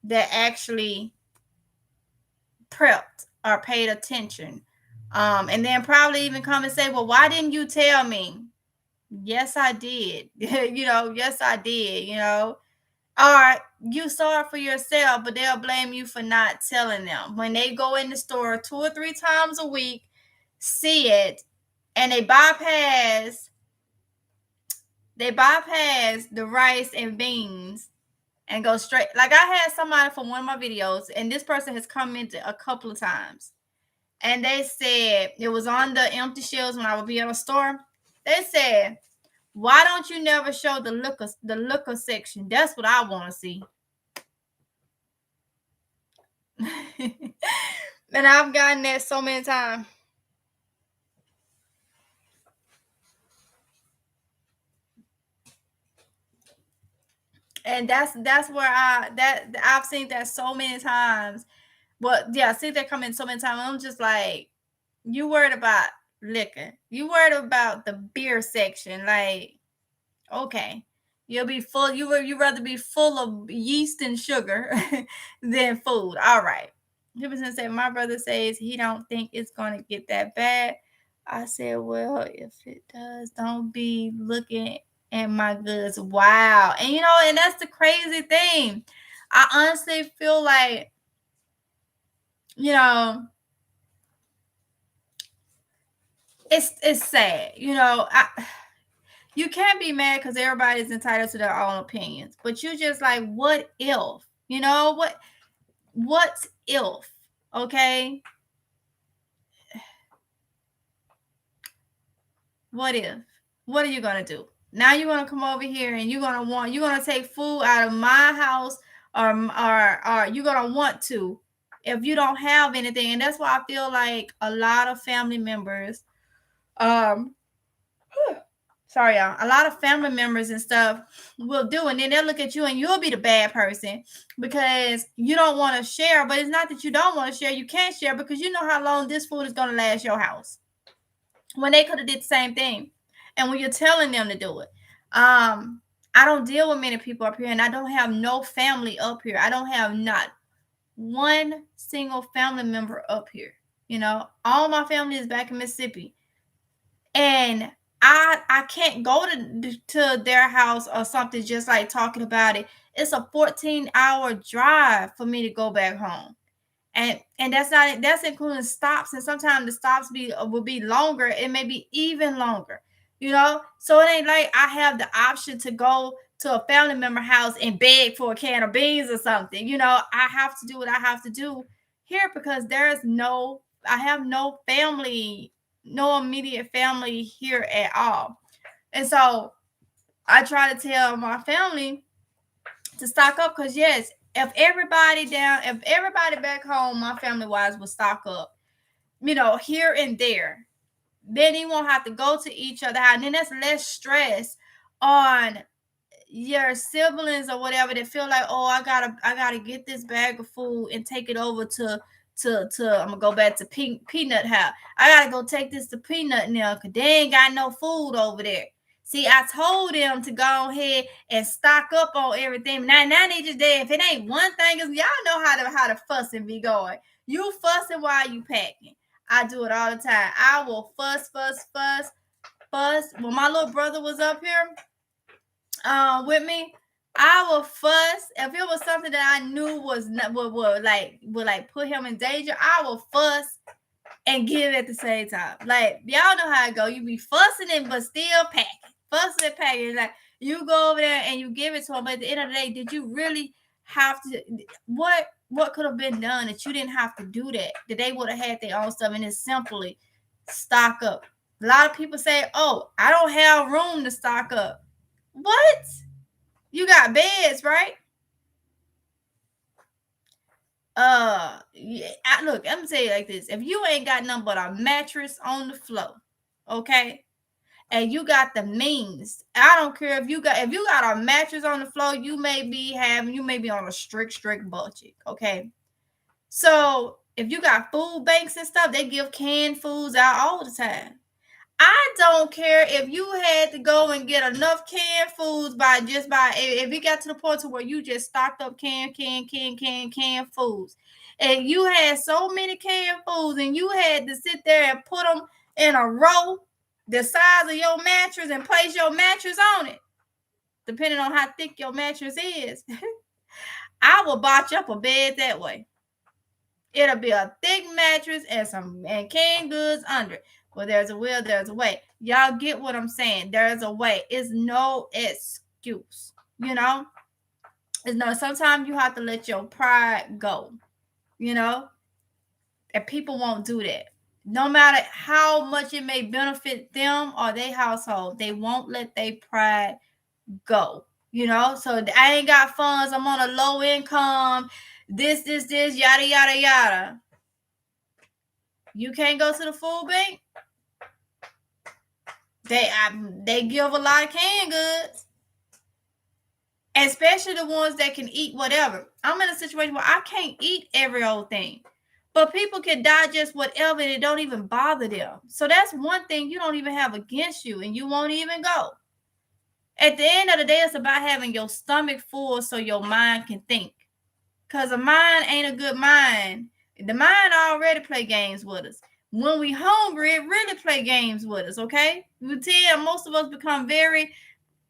that actually prepped or paid attention. And then probably even come and say, well, why didn't you tell me? Yes, I did. Yes, I did, Or you saw it for yourself, but they'll blame you for not telling them. When they go in the store 2 or 3 times a week, see it, and they bypass They bypass the rice and beans and go straight. Like, I had somebody from one of my videos, and this person has commented a couple of times, and they said it was on the empty shelves when I would be in a store. They said, "Why don't you never show the liquor section? That's what I want to see." And I've gotten that so many times. And that's where I've seen that so many times. But yeah, I see that coming so many times. I'm just like, you worried about liquor. You worried about the beer section. Like, okay, you'll be full. You rather be full of yeast and sugar than food. All right. Hibberson said, my brother says he don't think it's gonna get that bad. I said, well, if it does, don't be looking at my goods. Wow. And and that's the crazy thing. I honestly feel like, it's sad. You can't be mad because everybody's entitled to their own opinions. But you just like, what if? What if? Okay. What if? What are you gonna do? Now you're gonna come over here and you're gonna take food out of my house, or you're gonna want to, if you don't have anything. And that's why I feel like a lot of family members, sorry y'all, a lot of family members and stuff will do, and then they'll look at you and you'll be the bad person because you don't want to share. But it's not that you don't want to share, you can't share because you know how long this food is going to last your house, when they could have did the same thing. And when you're telling them to do it, I don't deal with many people up here, and I don't have no family up here. I don't have not one single family member up here. All my family is back in Mississippi, and I can't go to their house or something just like talking about it. It's a 14-hour drive for me to go back home. And that's including stops, and sometimes the stops will be longer. It may be even longer, so it ain't like I have the option to go to a family member house and beg for a can of beans or something. I have to do what I have to do here because I have no family, no immediate family here at all. And so I try to tell my family to stock up, because yes, if everybody back home, my family wise, would stock up, here and there, then you won't have to go to each other house. And then that's less stress on your siblings or whatever that feel like, oh, I gotta get this bag of food and take it over to I'm gonna go back to Peanut house. I gotta go take this to Peanut now because they ain't got no food over there. See, I told them to go ahead and stock up on everything. Now they just there. If it ain't one thing, y'all know how to fuss and be going. You fussing while you packing. I do it all the time. I will fuss. When my little brother was up here with me, I will fuss. If it was something that I knew was not, would put him in danger, I will fuss and give at the same time. Like, y'all know how it go. You be fussing it, but still packing. Fussing and packing. Like, you go over there and you give it to him, but at the end of the day, did you really have to? What could have been done that you didn't have to do that? That they would have had their own stuff, and it's simply stock up. A lot of people say, "Oh, I don't have room to stock up." What? You got beds, right? Yeah, look, I'm gonna tell you like this. If you ain't got nothing but a mattress on the floor, okay, and you got the means, I don't care if you got a mattress on the floor, you may be on a strict budget, okay? So if you got food banks and stuff, they give canned foods out all the time. I don't care if you had to go and get enough canned foods if it got to the point to where you just stocked up canned foods, and you had so many canned foods and you had to sit there and put them in a row the size of your mattress and place your mattress on it, depending on how thick your mattress is. I will botch up a bed that way. It'll be a thick mattress and canned goods under it. Well, there's a will, there's a way. Y'all get what I'm saying? There's a way. It's no excuse. You know? It's no, sometimes you have to let your pride go. You know? And people won't do that. No matter how much it may benefit them or their household, they won't let their pride go. You know? So I ain't got funds. I'm on a low income. This, yada, yada, yada. You can't go to the food bank. They give a lot of canned goods, especially the ones that can eat whatever. I'm in a situation where I can't eat every old thing, but people can digest whatever and it don't even bother them. So that's one thing you don't even have against you, and you won't even go. At the end of the day, it's about having your stomach full so your mind can think. Because a mind ain't a good mind. The mind already play games with us. When we hungry, it really play games with us, okay? You tell most of us become very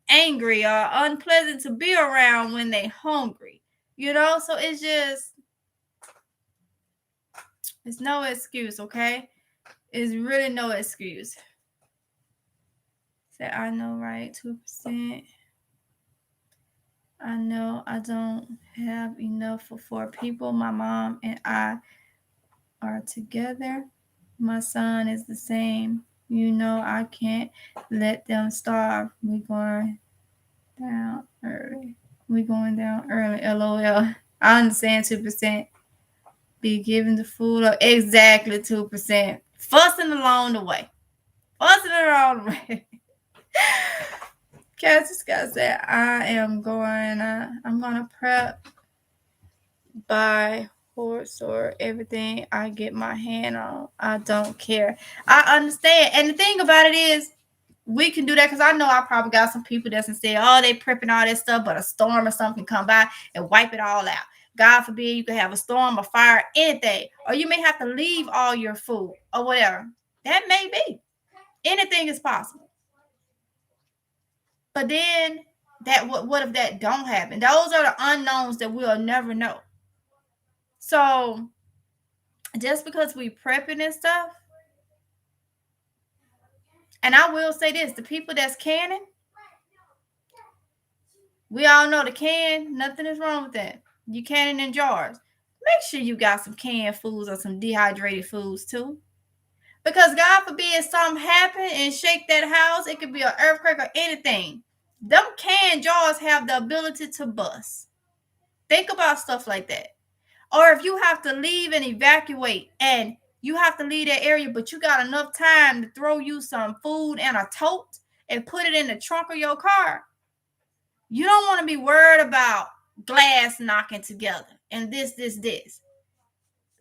angry or unpleasant to be around when they hungry. You know, so it's no excuse, okay? It's really no excuse. Say, I know, right? 2%. I know I don't have enough for 4 people. My mom and I are together. My son is the same. You know, I can't let them starve. We going down early. LOL. I understand 2%. Be given the food up. Exactly 2%. Fussing along the way. Cassie Scott said, I'm gonna prep, buy horse or everything I get my hand on. I don't care. I understand. And the thing about it is, we can do that because I know I probably got some people that's say, oh, they prepping all that stuff, but a storm or something can come by and wipe it all out. God forbid you could have a storm, a fire, anything. Or you may have to leave all your food or whatever. That may be. Anything is possible. But then what if that don't happen? Those are the unknowns that we'll never know. So just because we prepping and stuff, and I will say this, the people that's canning, we all know the can, nothing is wrong with that. You canning in jars. Make sure you got some canned foods or some dehydrated foods too. Because God forbid something happen and shake that house, it could be an earthquake or anything. Them canned jars have the ability to bust. Think about stuff like that. Or if you have to leave and evacuate and you have to leave that area, but you got enough time to throw you some food in a tote and put it in the trunk of your car, you don't want to be worried about glass knocking together and this.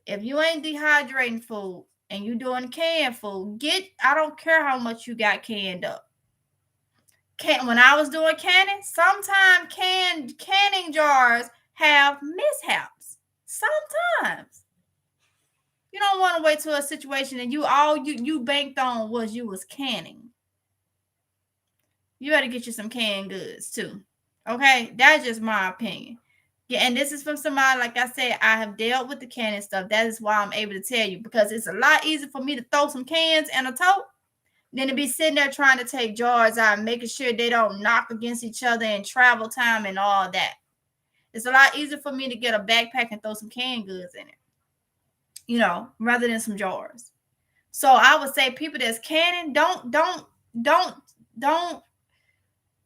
If you ain't dehydrating food and you doing canned food, I don't care how much you got canned up. When I was doing canning, sometimes canning jars have mishaps. Sometimes. You don't want to wait till a situation and you banked on you was canning. You better get you some canned goods too. Okay? That's just my opinion. Yeah, and this is from somebody, like I said, I have dealt with the canning stuff. That is why I'm able to tell you, because it's a lot easier for me to throw some cans in a tote than to be sitting there trying to take jars out and making sure they don't knock against each other and travel time and all that. It's a lot easier for me to get a backpack and throw some canned goods in it, you know, rather than some jars. So I would say people that's canning, don't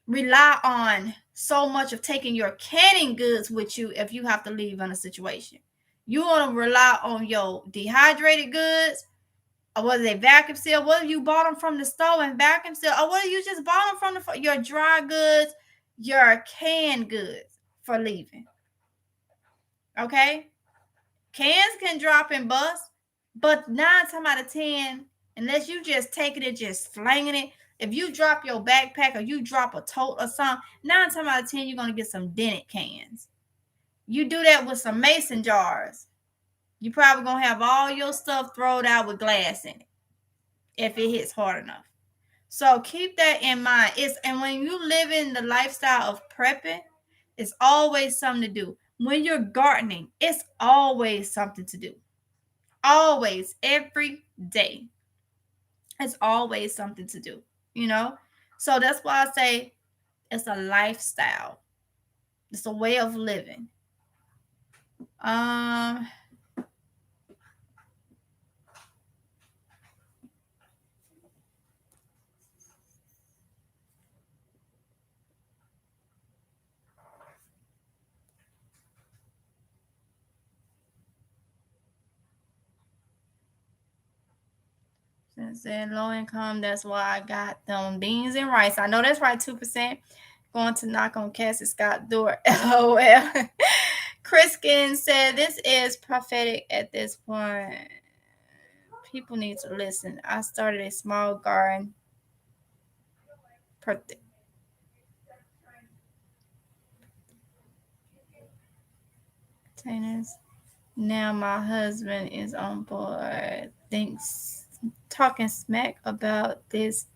rely on so much of taking your canning goods with you if you have to leave in a situation. You want to rely on your dehydrated goods, or whether they vacuum seal, whether you bought them from the store and vacuum seal, or whether you just bought them from your dry goods, your canned goods for leaving. Okay? Cans can drop and bust, but 9 times out of 10, unless you just taking it, just flinging it, if you drop your backpack or you drop a tote or something, 9 times out of 10, you're going to get some dented cans. You do that with some mason jars, you probably going to have all your stuff thrown out with glass in it if it hits hard enough. So keep that in mind. And when you live in the lifestyle of prepping, it's always something to do. When you're gardening, it's always something to do. Always, every day. It's always something to do, you know? So that's why I say it's a lifestyle. It's a way of living. Since then, low income, that's why I got them beans and rice. I know that's right, 2%. Going to knock on Cassie Scott door. LOL. Criskin said, this is prophetic at this point. People need to listen. I started a small garden. Containers. Now my husband is on board. Thinks talking smack about this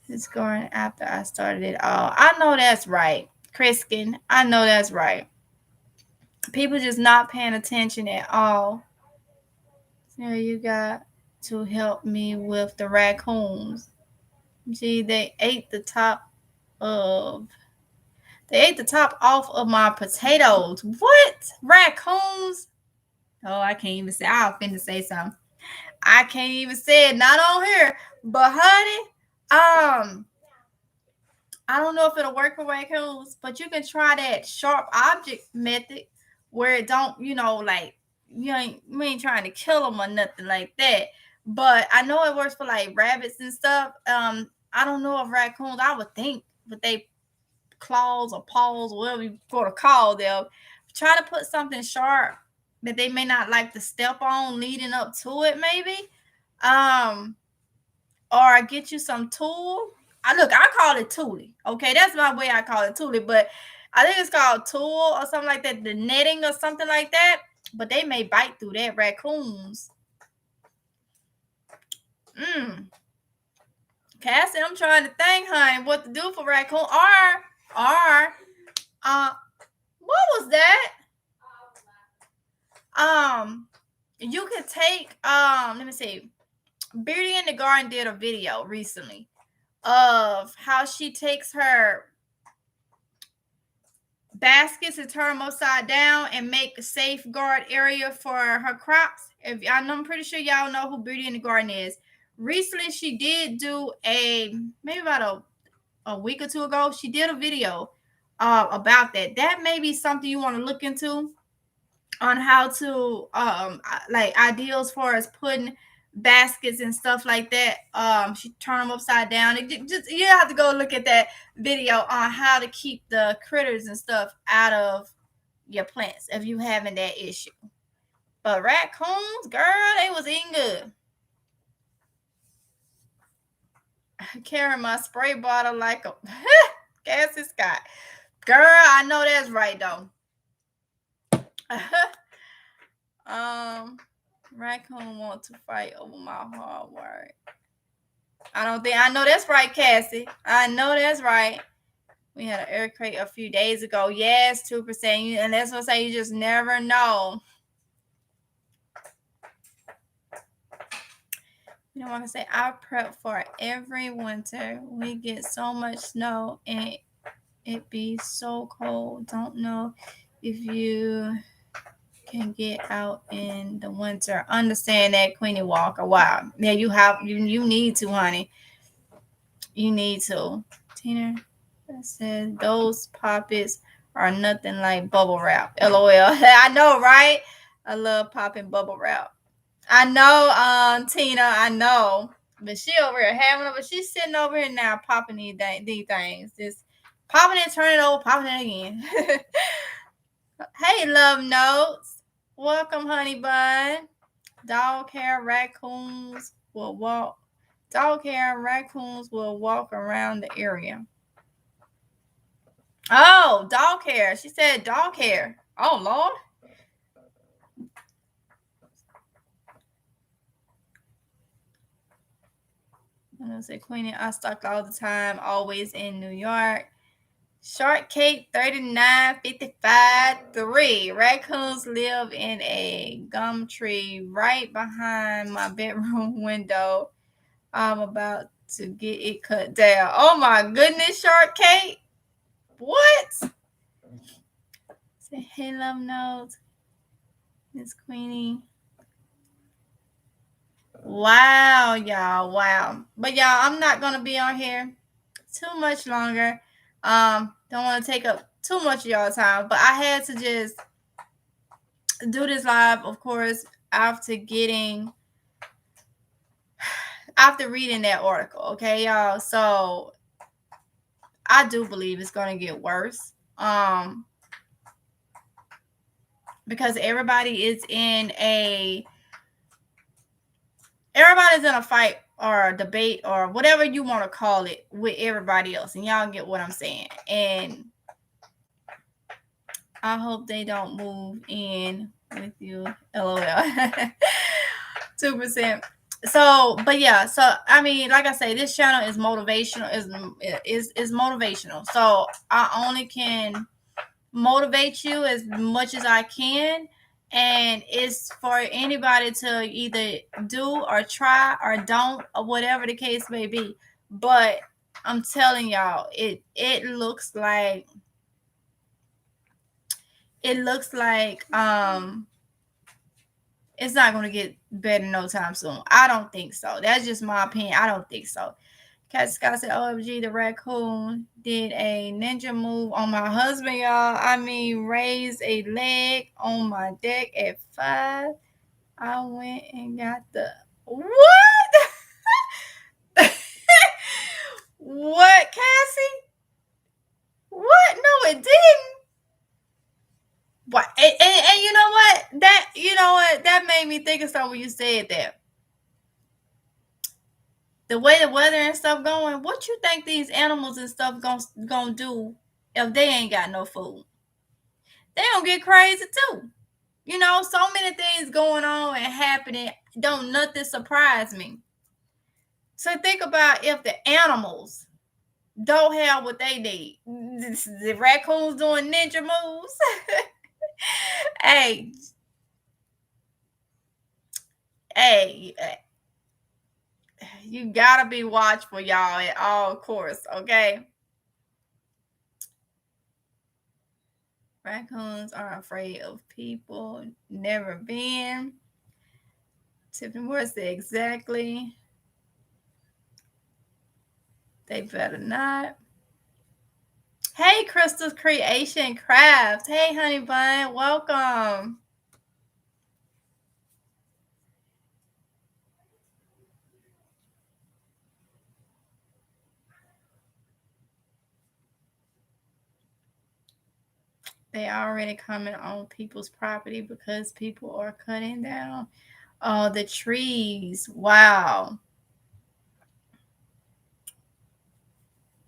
is going after I started it all. I know that's right, Criskin. I know that's right. People just not paying attention at all. So you got to help me with the raccoons. See, they ate the top off of my potatoes. What? Raccoons? Oh, I can't even say. I'll finna say something. I can't even say it. Not on here. But honey, I don't know if it'll work for raccoons, but you can try that sharp object method where it don't, like you ain't trying to kill them or nothing like that. But I know it works for like rabbits and stuff. I don't know if raccoons. I would think with they claws or paws, whatever you want to call them, try to put something sharp that they may not like to step on leading up to it, maybe. Or get you some tool. I call it toolie. Okay, that's my way I call it toolie, but I think it's called tool or something like that, the netting or something like that. But they may bite through that, raccoons. Cassie, I'm trying to think, honey, what to do for raccoon. Or what was that? You could take let me see. Beauty in the Garden did a video recently of how she takes her baskets and turn them upside down and make a safeguard area for her crops. I'm pretty sure y'all know who Beauty in the Garden is. Recently, she did do maybe about a week or two ago, she did a video about that. That may be something you want to look into on how to like ideals for as putting baskets and stuff like that. She turn them upside down. You have to go look at that video on how to keep the critters and stuff out of your plants if you having that issue. But raccoons, girl, they was eating good. Carrying my spray bottle like a Cassie Scott. Girl, I know that's right though. Raccoon want to fight over my hard work. I know that's right, Cassie. I know that's right. We had an earthquake a few days ago. Yes, 2%. And that's what I say, you just never know. You don't want to say, I prep for every winter. We get so much snow and it be so cold. Don't know if you can get out in the winter. Understand that, Queenie Walker. Wow. Yeah, you need to, honey. You need to. Tina said those poppets are nothing like bubble wrap. LOL. I know, right? I love popping bubble wrap. I know, Tina, I know. But she over here having it, but she's sitting over here now popping these things. Just popping it, turning it over, popping it again. Hey, love notes. Welcome, honey bun. Dog hair raccoons will walk around the area. Oh, dog hair. She said dog hair. Oh, Lord. I'm going to say, Queenie, I stock all the time, always in New York. Shortcake 3955-3. Raccoons live in a gum tree right behind my bedroom window. I'm about to get it cut down. Oh my goodness, Shark Kate. What? Say, hey, love notes. Miss Queenie. Wow, y'all. Wow. But y'all, I'm not gonna be on here too much longer. Don't want to take up too much of y'all time, but I had to just do this live, of course, after reading that article. Okay, y'all. So I do believe it's gonna get worse. Because everybody's in a fight or a debate or whatever you want to call it with everybody else, and y'all get what I'm saying. And I hope they don't move in with you, lol. 2%. So, but yeah, so I mean, like I say, this channel is motivational, is motivational. So I only can motivate you as much as I can, and it's for anybody to either do or try or don't, or whatever the case may be. But I'm telling y'all, it looks like it's not going to get better no time soon. I don't think so. That's just my opinion. I don't think so. Cat Scott said, OMG, the raccoon did a ninja move on my husband, y'all. I mean, raised a leg on my deck at 5. I went and got the... What? What, Cassie? What? No, it didn't. What? And you know what? That made me think of something when you said that. The way the weather and stuff going, what you think these animals and stuff gonna do if they ain't got no food? They gonna get crazy too. So many things going on and happening. Don't nothing surprise me. So think about if the animals don't have what they need. The raccoons doing ninja moves. Hey, you gotta be watchful, y'all, at all course, okay? Raccoons are afraid of people. Never been. Tiffany Moore said exactly. They better not. Hey, Crystal's Creation Craft. Hey, Honey Bun. Welcome. They already coming on people's property because people are cutting down the trees. Wow.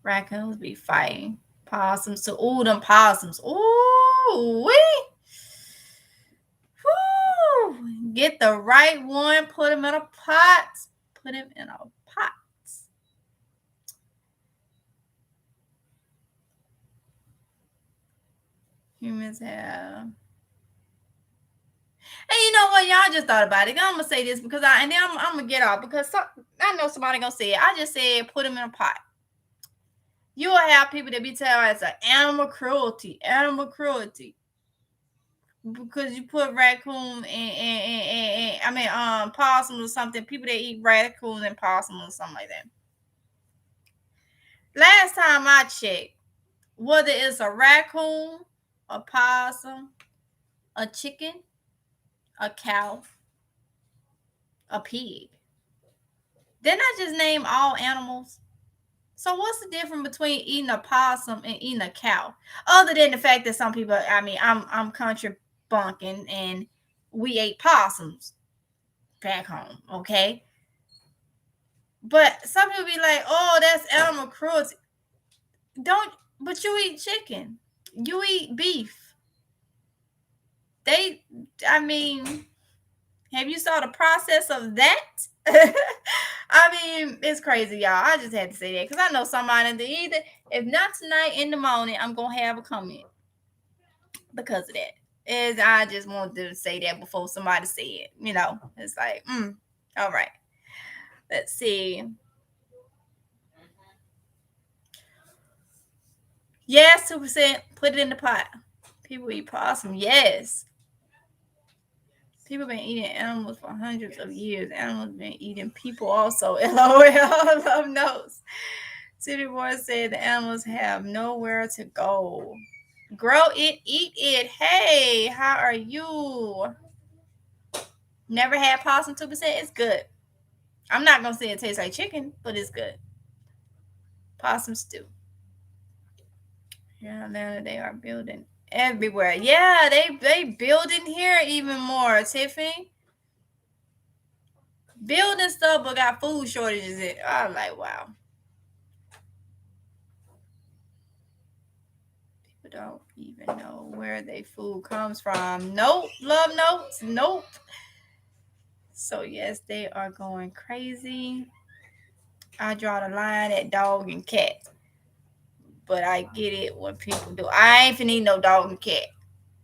Raccoons be fighting possums. So, ooh, them possums. Ooh, wee. Woo. Get the right one. Put them in a pot. Put them in a pot. Humans have. And you know what? Y'all just thought about it. I'm gonna say this because I'm gonna get off because I know somebody gonna say it. I just said put them in a pot. You will have people that be telling us animal cruelty, because you put raccoon and possum or something. People that eat raccoon and possum or something like that. Last time I checked, whether it's a raccoon, a possum, a chicken, a cow, a pig. Didn't I just name all animals? So what's the difference between eating a possum and eating a cow? Other than the fact that some people, I'm country bunking and we ate possums back home, okay? But some people be like, oh, that's animal cruelty. But you eat chicken. You eat beef. Have you saw the process of that? It's crazy, y'all. I just had to say that because I know somebody that either, if not tonight, in the morning, I'm going to have a comment because of that. I just wanted to say that before somebody say it. It's like, all right. Let's see. Yes, 2%. Put it in the pot. People eat possum. Yes. People been eating animals for hundreds of years. Animals been eating people also. LOL. Love notes. City Boy said the animals have nowhere to go. Grow it, eat it. Hey, how are you? Never had possum 2%. It's good. I'm not gonna say it tastes like chicken, but it's good. Possum stew. Yeah, now they are building everywhere. Yeah, they building here even more, Tiffany. Building stuff, but got food shortages in. I'm like, wow. People don't even know where their food comes from. Nope. Love notes. Nope. So yes, they are going crazy. I draw the line at dog and cat. But I get it when people do. I ain't finna eat no dog and cat.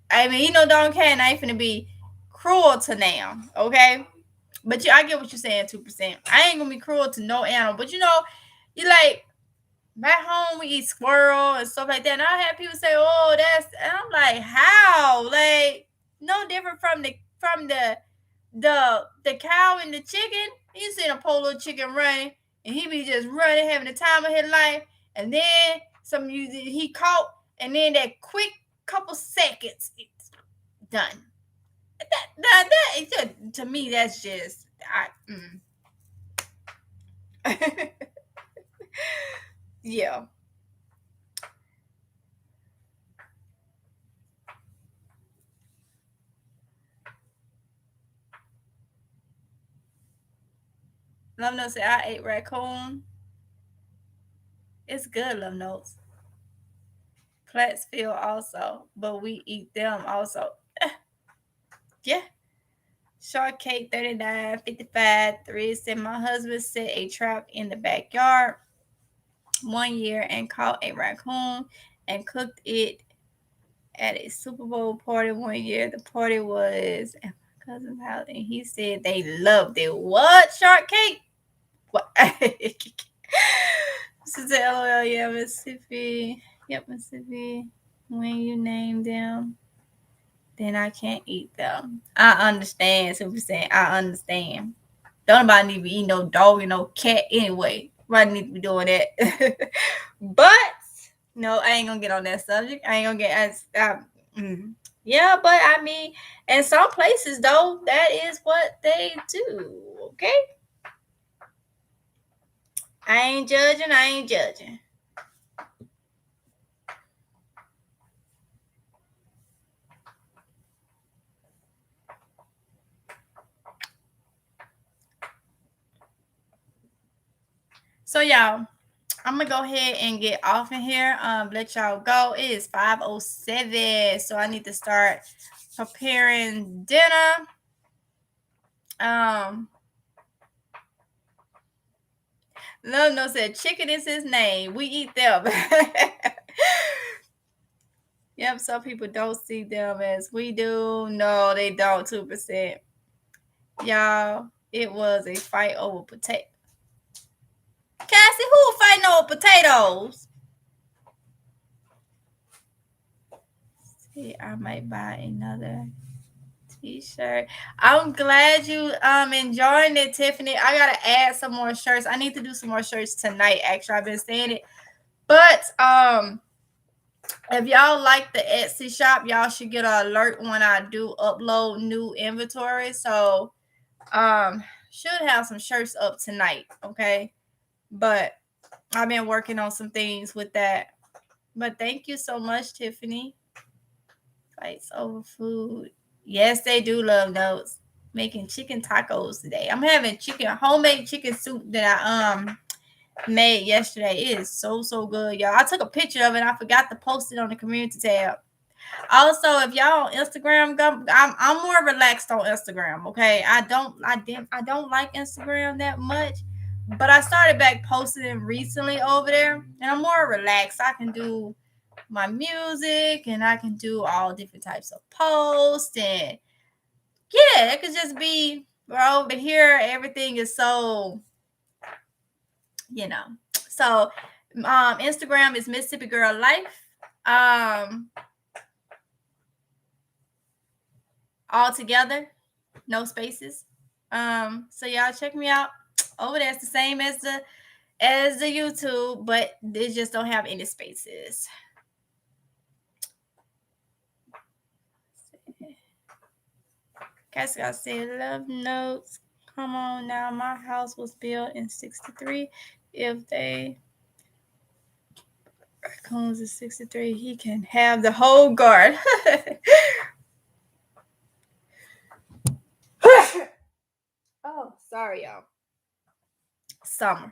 I ain't eat no dog and cat, and I ain't finna be cruel to them. Okay? But I get what you're saying, 2%. I ain't gonna be cruel to no animal. But you like back home we eat squirrel and stuff like that. And I have people say, "Oh, that's," and I'm like, "How?" Like no different from the cow and the chicken. You seen a poor little chicken running, and he be just running, having the time of his life, and then some he caught, and then that quick couple seconds, it's done. That to me, that's just yeah. Love Notes said I ate raccoon. It's good, Love Notes. Plattsfield also, but we eat them also. Yeah. Shortcake 3955 3 said my husband set a trap in the backyard 1 year and caught a raccoon and cooked it at a Super Bowl party 1 year. The party was at my cousin's house and he said they loved it. What, Shortcake? What? This is LOL, yeah, Mississippi. Yep, Mississippi. When you name them, then I can't eat them. I understand. So we're saying I understand. Don't nobody need to be eating no dog and no cat anyway. Nobody need to be doing that. But no, I ain't gonna get on that subject. I ain't gonna get yeah, but I mean, in some places though, that is what they do. Okay. I ain't judging. So y'all, I'm gonna go ahead and get off in here. Let y'all go. It is 5:07, so I need to start preparing dinner. Love No said chicken is his name. We eat them. Yep, some people don't see them as we do. No, they don't. 2%. Y'all, it was a fight over potato. Cassie, who fighting over potatoes? See, I might buy another t-shirt. I'm glad you enjoying it, Tiffany. I gotta add some more shirts. I need to do some more shirts tonight. Actually, I've been saying it. But if y'all like the Etsy shop, y'all should get an alert when I do upload new inventory. So should have some shirts up tonight. Okay. But I've been working on some things with that. But thank you so much, Tiffany. Fights over food. Yes, they do love those. Making chicken tacos today. I'm having homemade chicken soup that I made yesterday. It is so good, y'all. I took a picture of it. I forgot to post it on the community tab. Also, if y'all on Instagram, I'm more relaxed on Instagram. Okay, I don't like Instagram that much, but I started back posting recently over there, and I'm more relaxed. I can do my music, and I can do all different types of posts, and yeah, it could just be over here. Everything is so you know. So Instagram is Mississippi Girl Life. All together, no spaces. So y'all check me out over there. It's the same as the YouTube, but they just don't have any spaces. Cashapp said, love notes. Come on now, my house was built in 63. If they raccoons is 63, he can have the whole guard. Oh, sorry, y'all. Summer.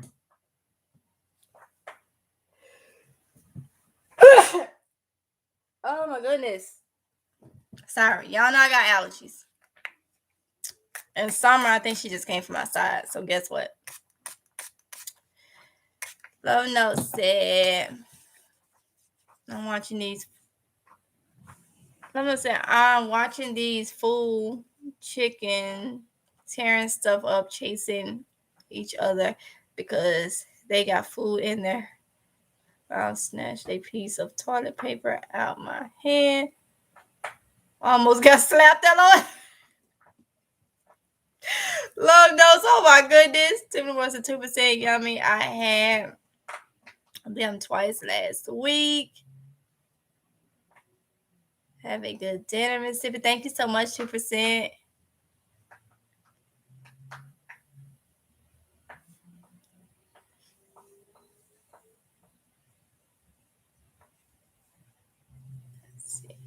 Oh my goodness. Sorry, y'all know I got allergies. And Summer, I think she just came from outside. So guess what? Love Note said, I'm watching these. Love Note said, I'm watching these fool chicken tearing stuff up, chasing each other because they got food in there. I'll snatch a piece of toilet paper out my hand. Almost got slapped at Lord. Love Notes, oh my goodness. Tiffany was a 2% yummy. I had them twice last week. Have a good dinner, Mississippi. Thank you so much, 2%. Let's see.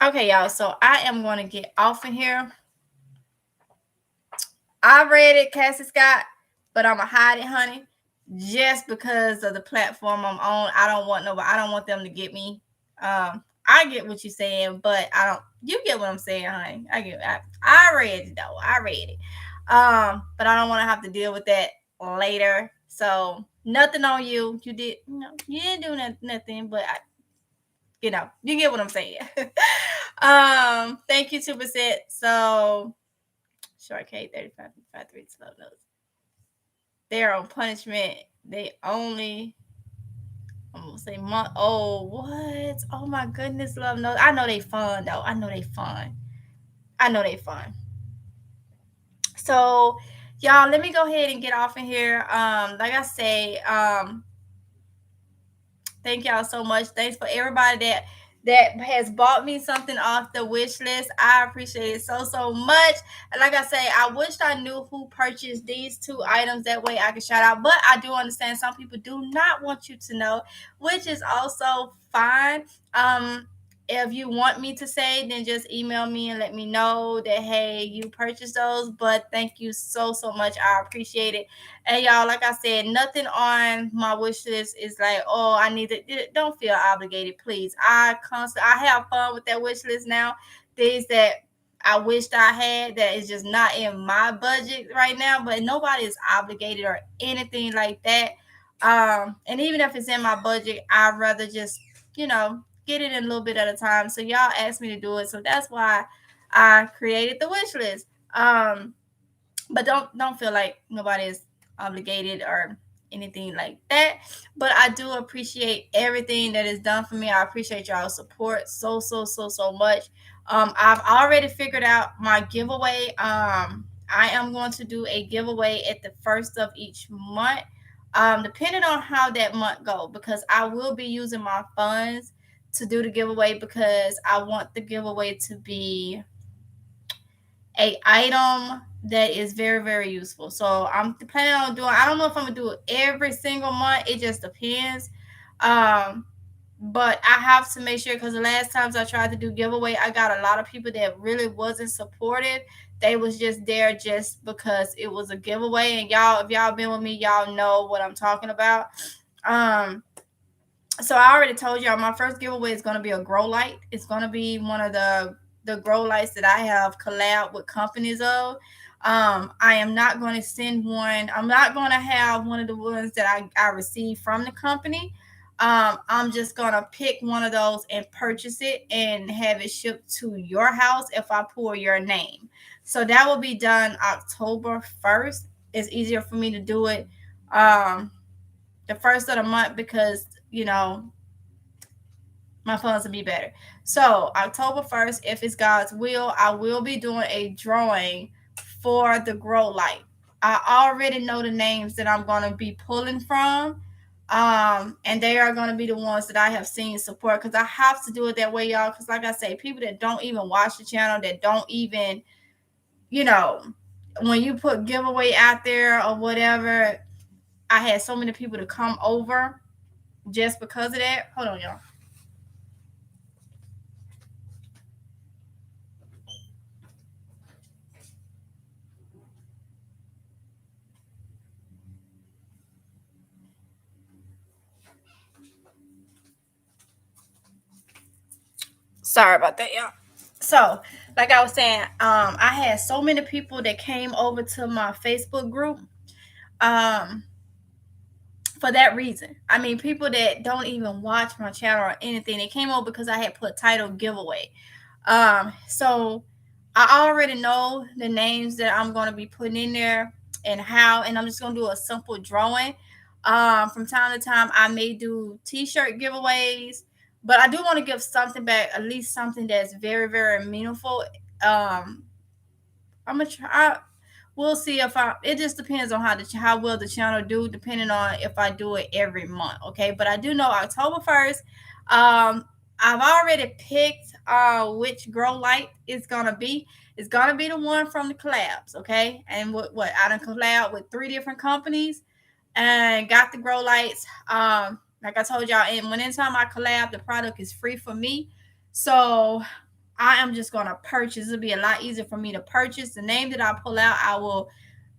Okay, y'all. So I am going to get off in here. I read it, Cassie Scott, but I'm going to hide it, honey. Just because of the platform I'm on. I don't want them to get me. I get what you're saying, but you get what I'm saying, honey. I read it though. I read it. But I don't want to have to deal with that later. So nothing on you. You didn't do nothing, but you get what I'm saying. Thank you, 2%. So short K 35 3 slow notes. They're on punishment. They only, I'm gonna say month. Oh, what? Oh my goodness, Love Notes. I know they fun though. I know they fun. So y'all, let me go ahead and get off in here. Like I say, thank y'all so much. Thanks for everybody that has bought me something off the wish list. I appreciate it so much. And like I say, I wished I knew who purchased these 2 items. That way I can shout out. But I do understand some people do not want you to know, which is also fine. If you want me to say, then just email me and let me know that, hey, you purchased those. But thank you so much. I appreciate it. And y'all, like I said, nothing on my wish list is like, oh, I need it. Don't feel obligated, please. I have fun with that wish list now. Things that I wished I had that is just not in my budget right now, but nobody is obligated or anything like that. And even if it's in my budget, I'd rather just, get it in a little bit at a time. So y'all asked me to do it. So that's why I created the wish list. But don't feel like nobody is obligated or anything like that. But I do appreciate everything that is done for me. I appreciate y'all's support so much. I've already figured out my giveaway. I am going to do a giveaway at the first of each month. Depending on how that month go, because I will be using my funds to do the giveaway, because I want the giveaway to be a item that is very useful. So I'm planning on doing, I don't know if I'm gonna do it every single month. It just depends. But I have to make sure, because the last times I tried to do giveaway, I got a lot of people that really wasn't supportive. They was just there just because it was a giveaway. And y'all, if y'all been with me, y'all know what I'm talking about. So I already told y'all my first giveaway is going to be a grow light. It's going to be one of the grow lights that I have collab with companies of. I am not going to send one. I'm not going to have one of the ones that I received from the company. I'm just gonna pick one of those and purchase it and have it shipped to your house if I pull your name. So that will be done October 1st. It's easier for me to do it the first of the month because my funds will be better. So October 1st, if it's God's will, I will be doing a drawing for the grow light. I already know the names that I'm going to be pulling from. And they are going to be the ones that I have seen support because I have to do it that way, y'all. Because like I say, people that don't even watch the channel, that don't even, you know, when you put giveaway out there or whatever, I had so many people to come over just because of that. Hold on, y'all. Sorry about that, y'all. So, like I was saying, I had so many people that came over to my Facebook group um, for that reason. I mean, people that don't even watch my channel or anything, they came over because I had put title giveaway. So I already know the names that I'm going to be putting in there and how, and I'm just going to do a simple drawing. From time to time, I may do t-shirt giveaways, but I do want to give something back, at least something that's very, very meaningful. I'm gonna try. We'll see if I. It just depends on how well the channel do, depending on if I do it every month. Okay, but I do know October 1st. I've already picked which grow light it's gonna be. It's gonna be the one from the collabs. Okay, and what I done collab with 3 different companies and got the grow lights. Like I told y'all, and anytime I collab, the product is free for me. So I am just going to purchase. It'll be a lot easier for me to purchase. The name that I pull out, I will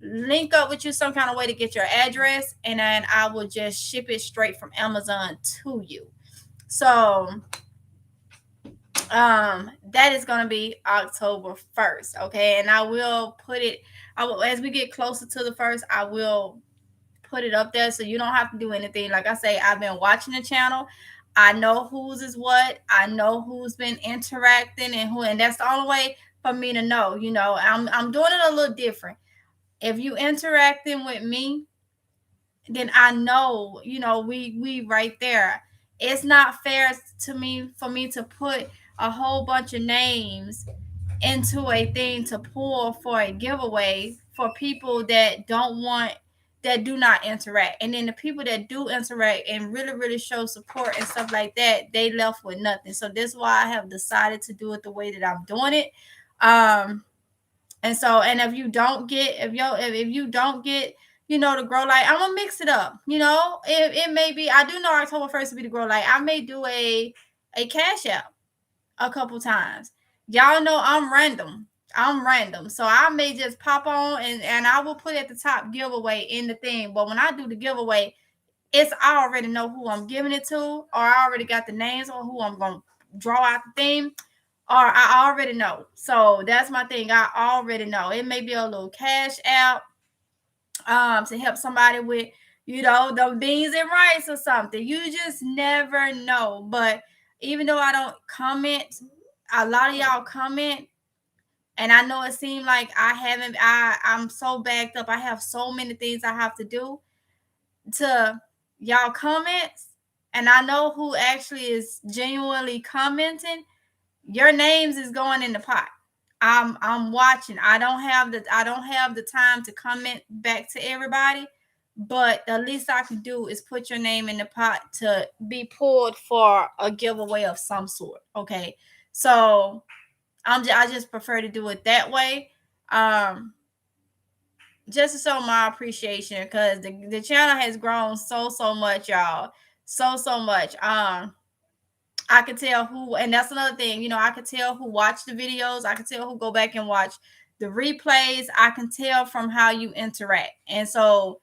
link up with you some kind of way to get your address, and then I will just ship it straight from Amazon to you. So that is going to be October 1st. Okay, and I will put it. As we get closer to the 1st, I will put it up there so you don't have to do anything. Like I say, I've been watching the channel. I know whose is what. I know who's been interacting and who, and that's the only way for me to know. I'm doing it a little different. If you interacting with me, then I know, we right there. It's not fair to me for me to put a whole bunch of names into a thing to pull for a giveaway for people that do not interact. And then the people that do interact and really, really show support and stuff like that, they left with nothing. So this is why I have decided to do it the way that I'm doing it. And if you don't get, if you don't get, the grow light, I'm gonna mix it up. It may be, I do know October 1st to be the grow light. I may do a Cashapp a couple times. Y'all know I'm random. So I may just pop on and I will put at the top giveaway in the thing. But when I do the giveaway, I already know who I'm giving it to, or I already got the names on who I'm gonna draw out the thing, or I already know. So that's my thing. I already know. It may be a little cash out to help somebody with, the beans and rice or something. You just never know. But even though I don't comment, a lot of y'all comment, and I know it seemed like I'm so backed up. I have so many things I have to do to y'all comments, and I know who actually is genuinely commenting. Your names is going in the pot. I'm watching. I don't have the time to comment back to everybody, but the least I can do is put your name in the pot to be pulled for a giveaway of some sort. Okay, so I just prefer to do it that way. Just to show my appreciation, because the channel has grown so much, y'all. So much. I could tell who, and that's another thing, I could tell who watched the videos. I could tell who go back and watch the replays. I can tell from how you interact. And so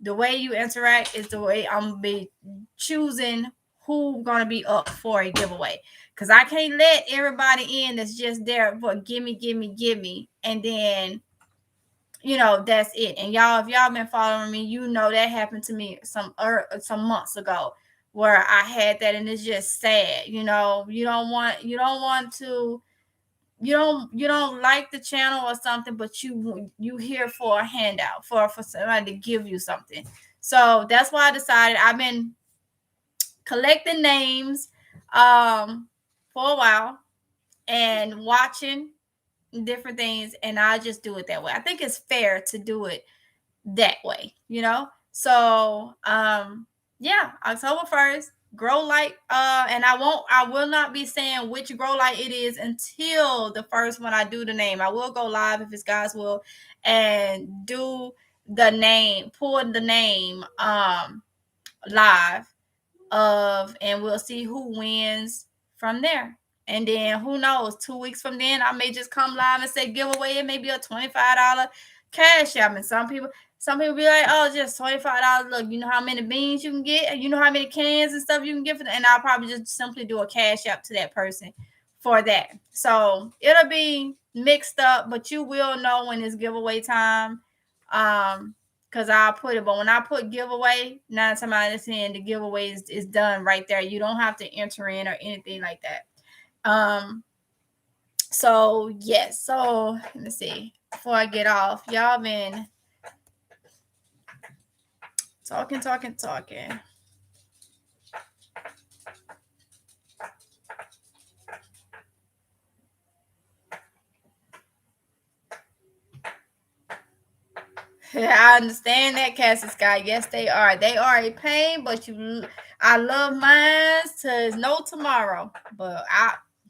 the way you interact is the way I'm gonna be choosing who gonna be up for a giveaway. Cause I can't let everybody in that's just there for gimme, and then that's it. And y'all, if y'all been following me, that happened to me some months ago where I had that, and it's just sad. You know, you don't want to, you don't like the channel or something, but you here for a handout, for somebody to give you something. So that's why I decided, I've been collecting names for a while and watching different things, and I just do it that way. I think it's fair to do it that way, you know. So yeah, October 1st, grow light. And I will not be saying which grow light it is until the first when I do the name. I will go live if it's God's will and do the name, pull the name live of, and we'll see who wins from there. And then who knows, 2 weeks from then, I may just come live and say giveaway. It may be a $25 cash app. And some people be like, oh, just $25. Look, you know how many beans you can get, you know how many cans and stuff you can get for that. And I'll probably just simply do a cash app to that person for that. So it'll be mixed up, but you will know when it's giveaway time. Because I'll put it, but when I put giveaway, 9 times out of 10, the giveaway is done right there. You don't have to enter in or anything like that. So yes, so let me see. Before I get off, y'all been talking. I understand that, Cassie Sky. Yes, they are. They are a pain, but I love mine to no tomorrow. But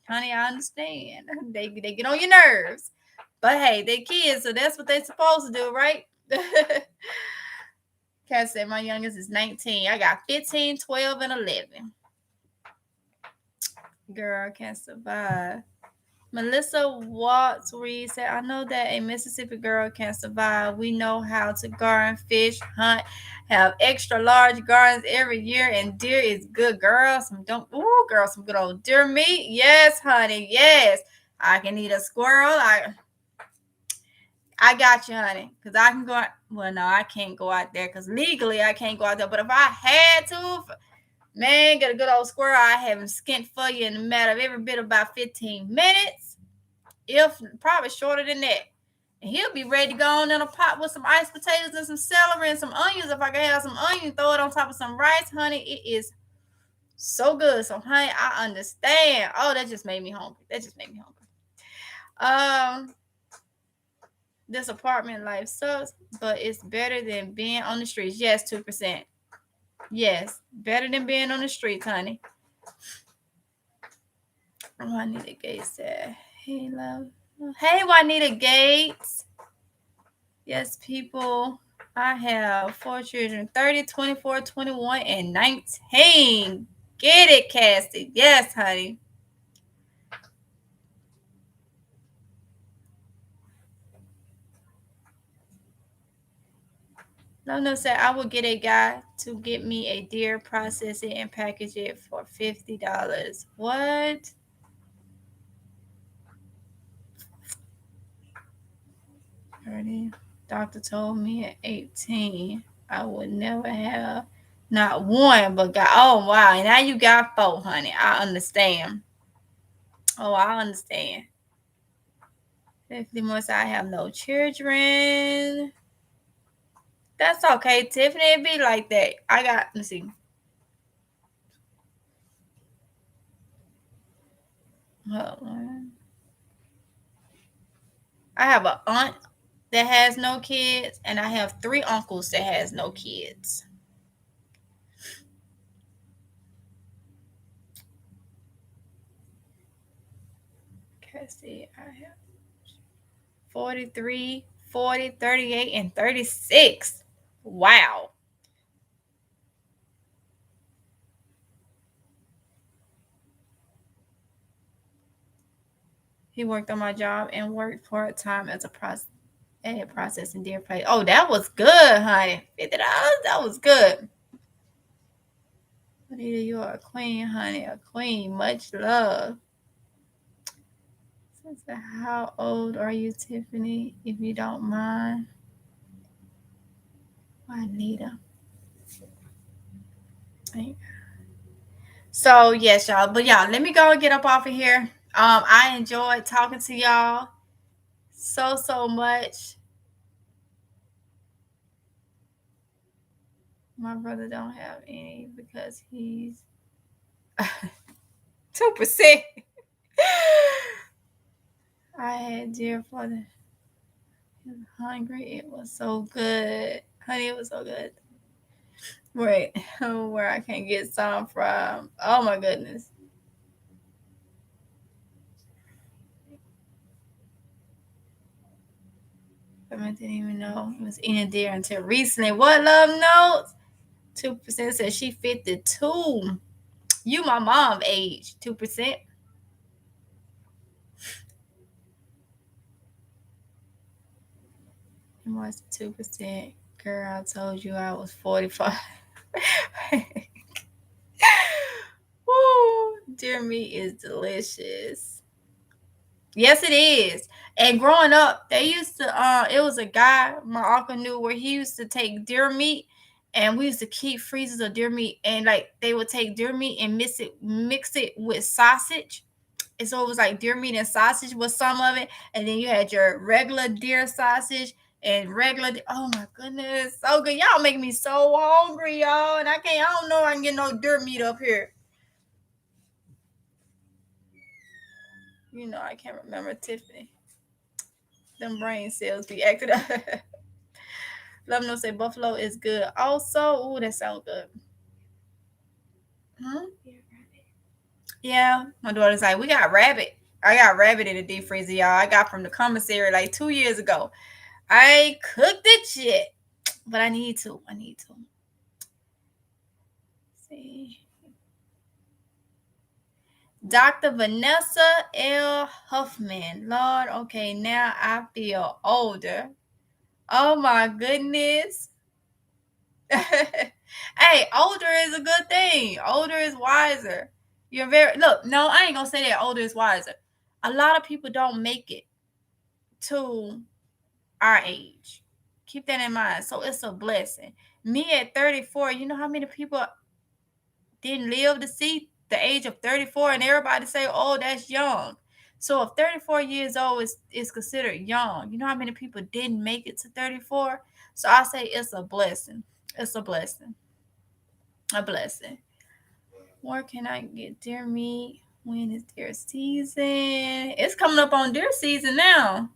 honey, I understand. They get on your nerves. But hey, they kids, so that's what they supposed to do, right? Cassie said my youngest is 19. I got 15, 12, and 11. Girl, can't survive. Melissa Watts Reed said, I know that a Mississippi girl can survive. We know how to garden, fish, hunt, have extra large gardens every year, and deer is good. Girl, some good old deer meat. Yes, honey, yes. I can eat a squirrel. I got you, honey, because I can go out. Well, no, I can't go out there because legally I can't go out there. But if I had to, man, get a good old squirrel, I have him skinned for you in a matter of every bit about 15 minutes. If probably shorter than that. And he'll be ready to go on in a pot with some iced potatoes and some celery and some onions. If I can have some onions, throw it on top of some rice, honey. It is so good. So, honey, I understand. Oh, that just made me hungry. This apartment life sucks, but it's better than being on the streets. Yes, 2%. Yes, better than being on the streets, honey. Juanita Gates said, hey, love. Hey, Juanita Gates. Yes, people. I have 4 children, 30, 24, 21, and 19. Get it, Cassie. Yes, honey. No said I will get a guy to get me a deer, process it, and package it for $50. What? Doctor told me at 18 I would never have not one, but got, oh wow, and now you got 4, honey. I understand. Oh, I understand. 50 months, I have no children. That's okay, Tiffany. It be like that. Let's see. I have an aunt that has no kids, and I have 3 uncles that has no kids. Okay, see, I have 43, 40, 38, and 36. Wow. He worked on my job and worked part-time as a processing deer plate. Oh, that was good, honey. $50. That was good. Anita, you are a queen, honey. A queen. Much love. How old are you, Tiffany? If you don't mind. Anita. So yes, y'all. But y'all, let me go and get up off of here. I enjoyed talking to y'all so much. My brother don't have any because he's 2%. I had deer for the hungry. It was so good. Honey, it was so good. Wait, where I can get some from. Oh my goodness. I didn't even know it was eating deer until recently. What love notes? 2% says she 52. You my mom age. 2%. And what's 2%? Girl, I told you I was 45. Woo, deer meat is delicious. Yes, it is. And growing up, they used to it was a guy my uncle knew where he used to take deer meat and we used to keep freezers of deer meat and like they would take deer meat and mix it with sausage. And so it was like deer meat and sausage was some of it. And then you had your regular deer sausage and oh my goodness, so good. Y'all make me so hungry, y'all. And I don't know I can get no deer meat up here. You know, I can't remember Tiffany. Them brain cells be acting up. Love no say buffalo is good. Also, ooh, that sounds good. Hmm? Yeah, my daughter's like, we got rabbit. I got rabbit in the deep freezer, y'all. I got from the commissary like 2 years ago. I cooked it shit, but I need to. See. Dr. Vanessa L. Huffman. Lord, okay, now I feel older. Oh my goodness. Hey, older is a good thing. Older is wiser. You're very no, I ain't gonna say that older is wiser. A lot of people don't make it to our age. Keep that in mind. So it's a blessing. Me at 34, you know how many people didn't live to see the age of 34 and everybody say, oh, that's young. So if 34 years old is considered young, you know how many people didn't make it to 34? So I say it's a blessing. It's a blessing. A blessing. Where can I get deer meat? When is deer season? It's coming up on deer season now.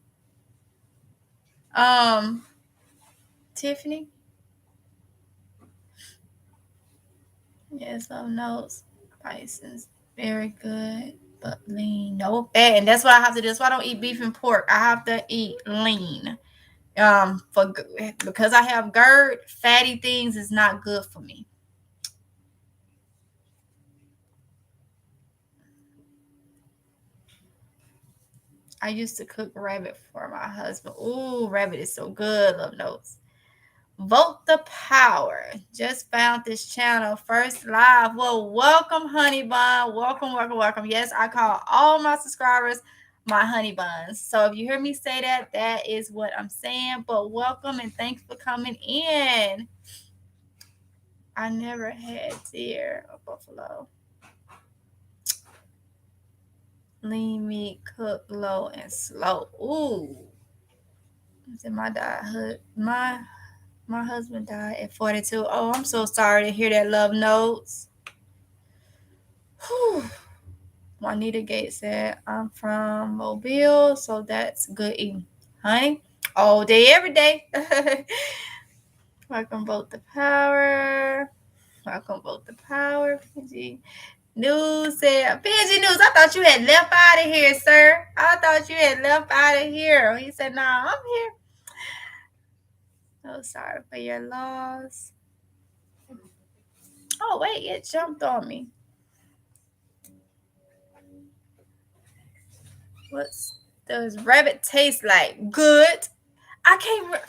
Tiffany? Yes, love notes. Bison's very good, but lean. No fat. And that's what I have to do. That's why I don't eat beef and pork. I have to eat lean. Because I have GERD, fatty things is not good for me. I used to cook rabbit for my husband. Ooh, rabbit is so good. Love notes. Vote the Power. Just found this channel first live. Well, welcome, honey bun. Welcome. Yes, I call all my subscribers my honey buns. So if you hear me say that, that is what I'm saying. But welcome and thanks for coming in. I never had deer or buffalo. Lean meat, cooked low and slow. Ooh. My husband died at 42. Oh, I'm so sorry to hear that, love notes. Whew. Juanita Gates said, I'm from Mobile, so that's good eating. Honey, all day, every day. Welcome, Vote the Power. PG News said, PG News, I thought you had left out of here, sir. I thought you had left out of here. He said, nah, I'm here. So sorry for your loss. Oh, wait, it jumped on me. What does rabbit taste like? Good. I can't.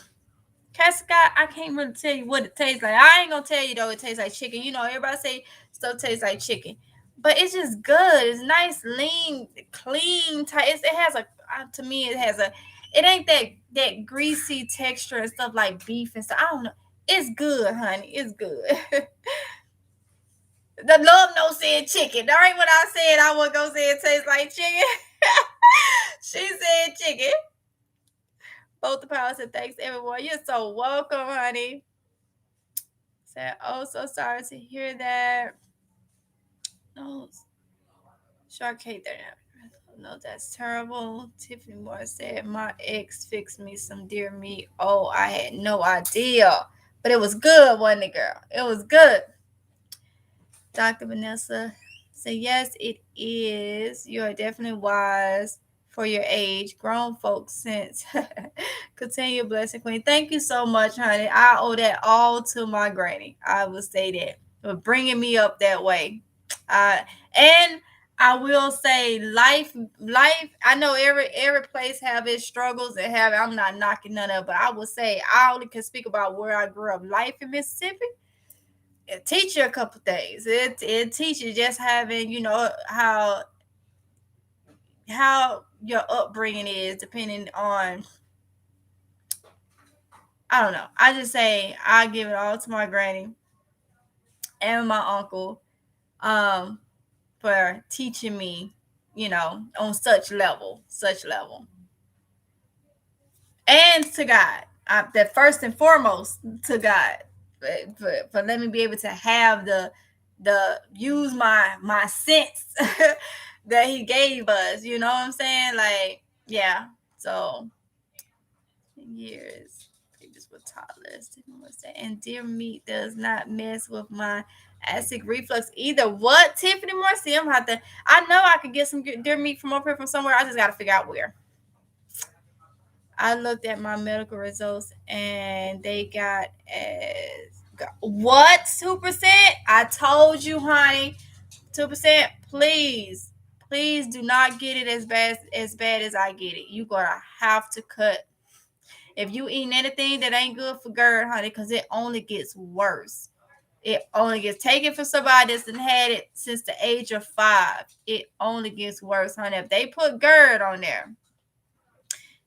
Cascade, I can't really tell you what it tastes like. I ain't gonna tell you though. It tastes like chicken. You know, everybody say stuff tastes like chicken, but it's just good. It's nice, lean, clean. It has a. To me, it has a. It ain't that greasy texture and stuff like beef and stuff. I don't know. It's good, honey. It's good. The love no said chicken. All right, when I said I wasn't gonna say it tastes like chicken. She said chicken. Both the powers said thanks everyone. You're so welcome, honey. Said, oh, so sorry to hear that. No, Shark hate that. No, that's terrible. Tiffany Moore said, my ex fixed me some deer meat. Oh, I had no idea. But it was good, wasn't it, girl? It was good. Dr. Vanessa said, yes, it is. You are definitely wise for your age. Grown folks since. Continue blessing, Queen. Thank you so much, honey. I owe that all to my granny. I will say that. For bringing me up that way. And I will say life, I know every place have its struggles and have I'm not knocking none of it, but I would say I only can speak about where I grew up. Life in Mississippi, it teach you a couple things. It teaches just having, how your upbringing is depending on, I don't know. I just say I give it all to my granny and my uncle for teaching me, on such level. And to God. That first and foremost to God. For letting me be able to have the use my sense that he gave us. You know what I'm saying? Like, yeah. So years. Pages with toddlers. And deer meat does not mess with my acid reflux either. What, Tiffany Marcy? I'm have to. I know I could get some deer meat from up here from somewhere. I just got to figure out where. I looked at my medical results and they got as what 2%? I told you, honey, 2%. Please do not get it as bad as I get it. You gonna have to cut. If you eating anything that ain't good for GERD, honey, because it only gets worse. It only gets taken from somebody that's had it since the age of 5. It only gets worse, honey. If they put GERD on there,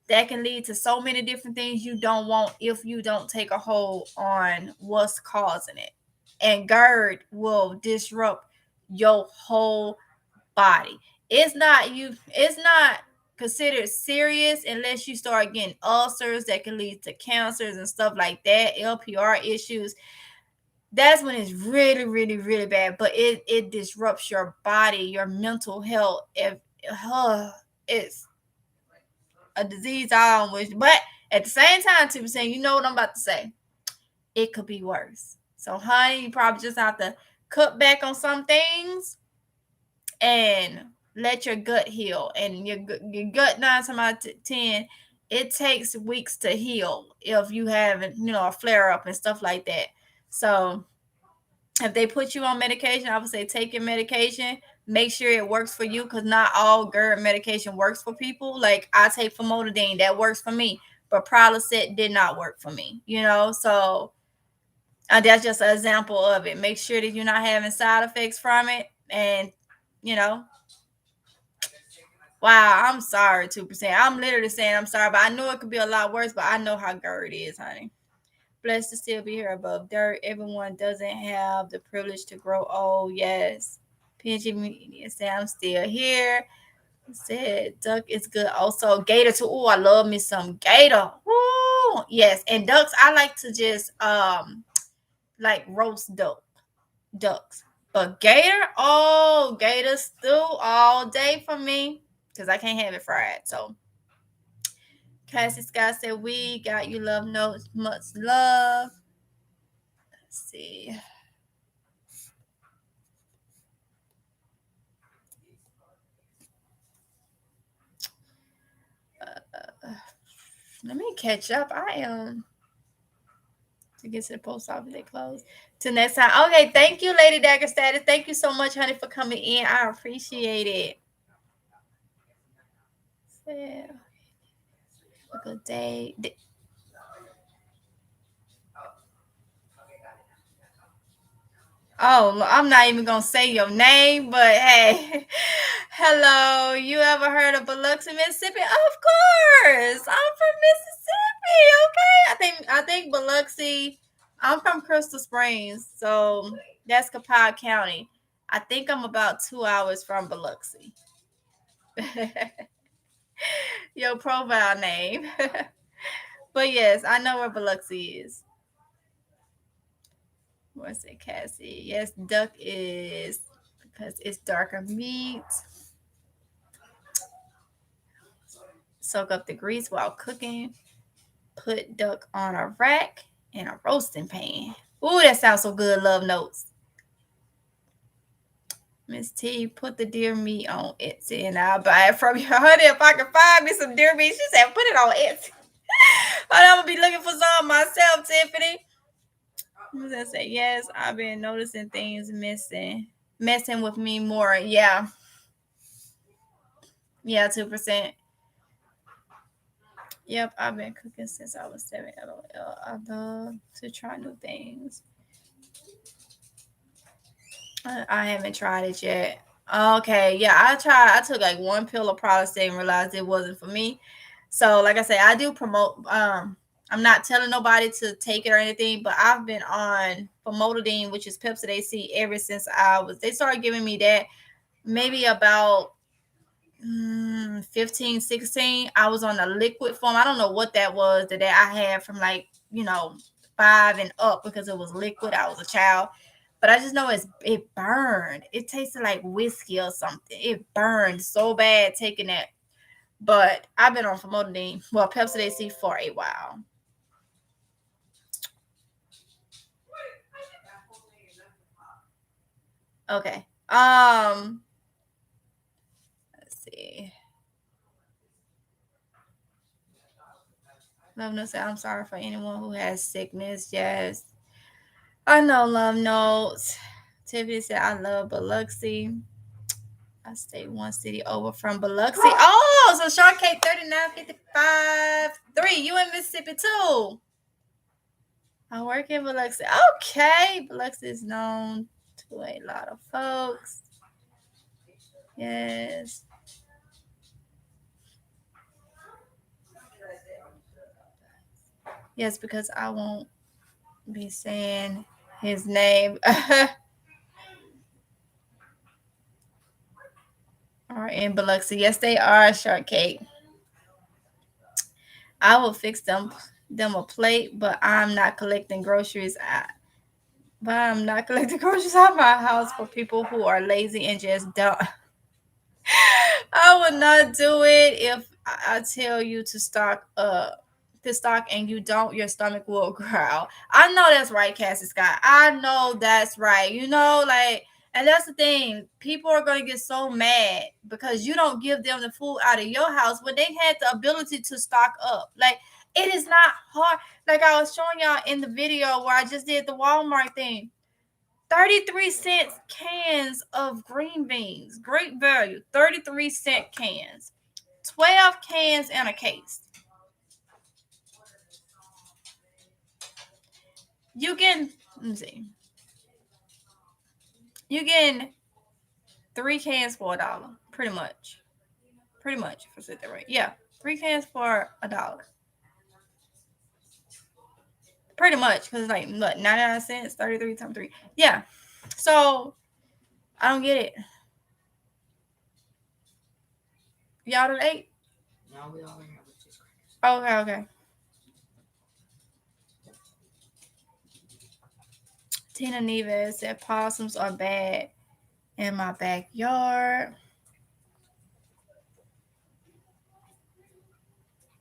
that can lead to so many different things you don't want if you don't take a hold on what's causing it. And GERD will disrupt your whole body. It's not considered serious unless you start getting ulcers that can lead to cancers and stuff like that, LPR issues. That's when it's really, really, really bad. But it disrupts your body, your mental health. If it's a disease I don't wish, but at the same time, 2%, you know what I'm about to say. It could be worse. So, honey, you probably just have to cut back on some things and let your gut heal. And your gut 9 times out of 10, it takes weeks to heal if you have, a flare up and stuff like that. So, if they put you on medication, I would say take your medication. Make sure it works for you because not all GERD medication works for people. Like I take famotidine, that works for me, but Prilosec did not work for me. So that's just an example of it. Make sure that you're not having side effects from it, and wow, I'm sorry, 2%. I'm literally saying I'm sorry, but I know it could be a lot worse. But I know how GERD is, honey. Blessed to still be here above dirt. Everyone doesn't have the privilege to grow old. Yes. PNG Media said, I'm still here. Said, duck is good. Also, gator too. Oh, I love me some gator. Woo! Yes. And ducks, I like to just like roast ducks. But gator stew all day for me because I can't have it fried. So Cassie Scott said, we got you love notes. Much love. Let's see. Let me catch up. I am to get to the post office. They close. Till next time. Okay, thank you, Lady Dagger Status. Thank you so much, honey, for coming in. I appreciate it. A good day. Oh, I'm not even gonna say your name, but hey, hello. You ever heard of Biloxi, Mississippi? Of course, I'm from Mississippi. Okay, I think Biloxi. I'm from Crystal Springs, so that's Copiah County. I think I'm about 2 hours from Biloxi. Your profile name. But yes, I know where Biloxi is. What's it, Cassie? Yes, duck is because it's darker meat. Soak up the grease while cooking. Put duck on a rack in a roasting pan. Ooh, that sounds so good. Love notes. Miss T, put the deer meat on Etsy and I'll buy it from you. Honey, if I can find me some deer meat, she said, put it on Etsy. But I'm going to be looking for some myself, Tiffany. I say, yes, I've been noticing things messing with me more. Yeah. Yeah, 2%. Yep, I've been cooking since I was 7. I love to try new things. I haven't tried it yet. Okay, yeah, I tried. I took like one pill of Protestant and realized it wasn't for me. So, like I say, I do promote. I'm not telling nobody to take it or anything, but I've been on famotidine, which is Pepcid AC, ever since they started giving me that maybe about 15, 16. I was on a liquid form. I don't know what that was that I had from 5 and up because it was liquid. I was a child. But I just know it burned. It tasted like whiskey or something. It burned so bad taking that. But I've been on famotidine, Pepcid AC for a while. Okay. Let's see. Love notes said, I'm sorry for anyone who has sickness. Yes. I know, love notes. Tiffany said, I love Biloxi. I stay one city over from Biloxi. Oh, so Shortcake 3955 3. You in Mississippi too. I work in Biloxi. Okay. Biloxi is known to a lot of folks. Yes. Yes, because I won't be saying his name. Are in Biloxi. Yes, they are, Shortcake. I will fix them a plate, but I'm not collecting groceries. I'm not collecting groceries out of my house for people who are lazy and just don't. I would not do it if I tell you to stock and you don't, your stomach will growl. I know that's right, Cassie Scott. I know that's right. And that's the thing. People are going to get so mad because you don't give them the food out of your house when they had the ability to stock up. Like, it is not hard. Like I was showing y'all in the video where I just did the Walmart thing. 33-cent cans of green beans. Great value. 33-cent cans. 12 cans in a case. You can, let me see. You get 3 cans for $1, pretty much. Pretty much, if I said that right. Yeah, 3 cans for $1. Pretty much, because it's like, what, 99 cents, 33 times 3. Yeah. So, I don't get it. Y'all done ate? No, we all have with just crackers. Okay. Tina Neves said possums are bad in my backyard.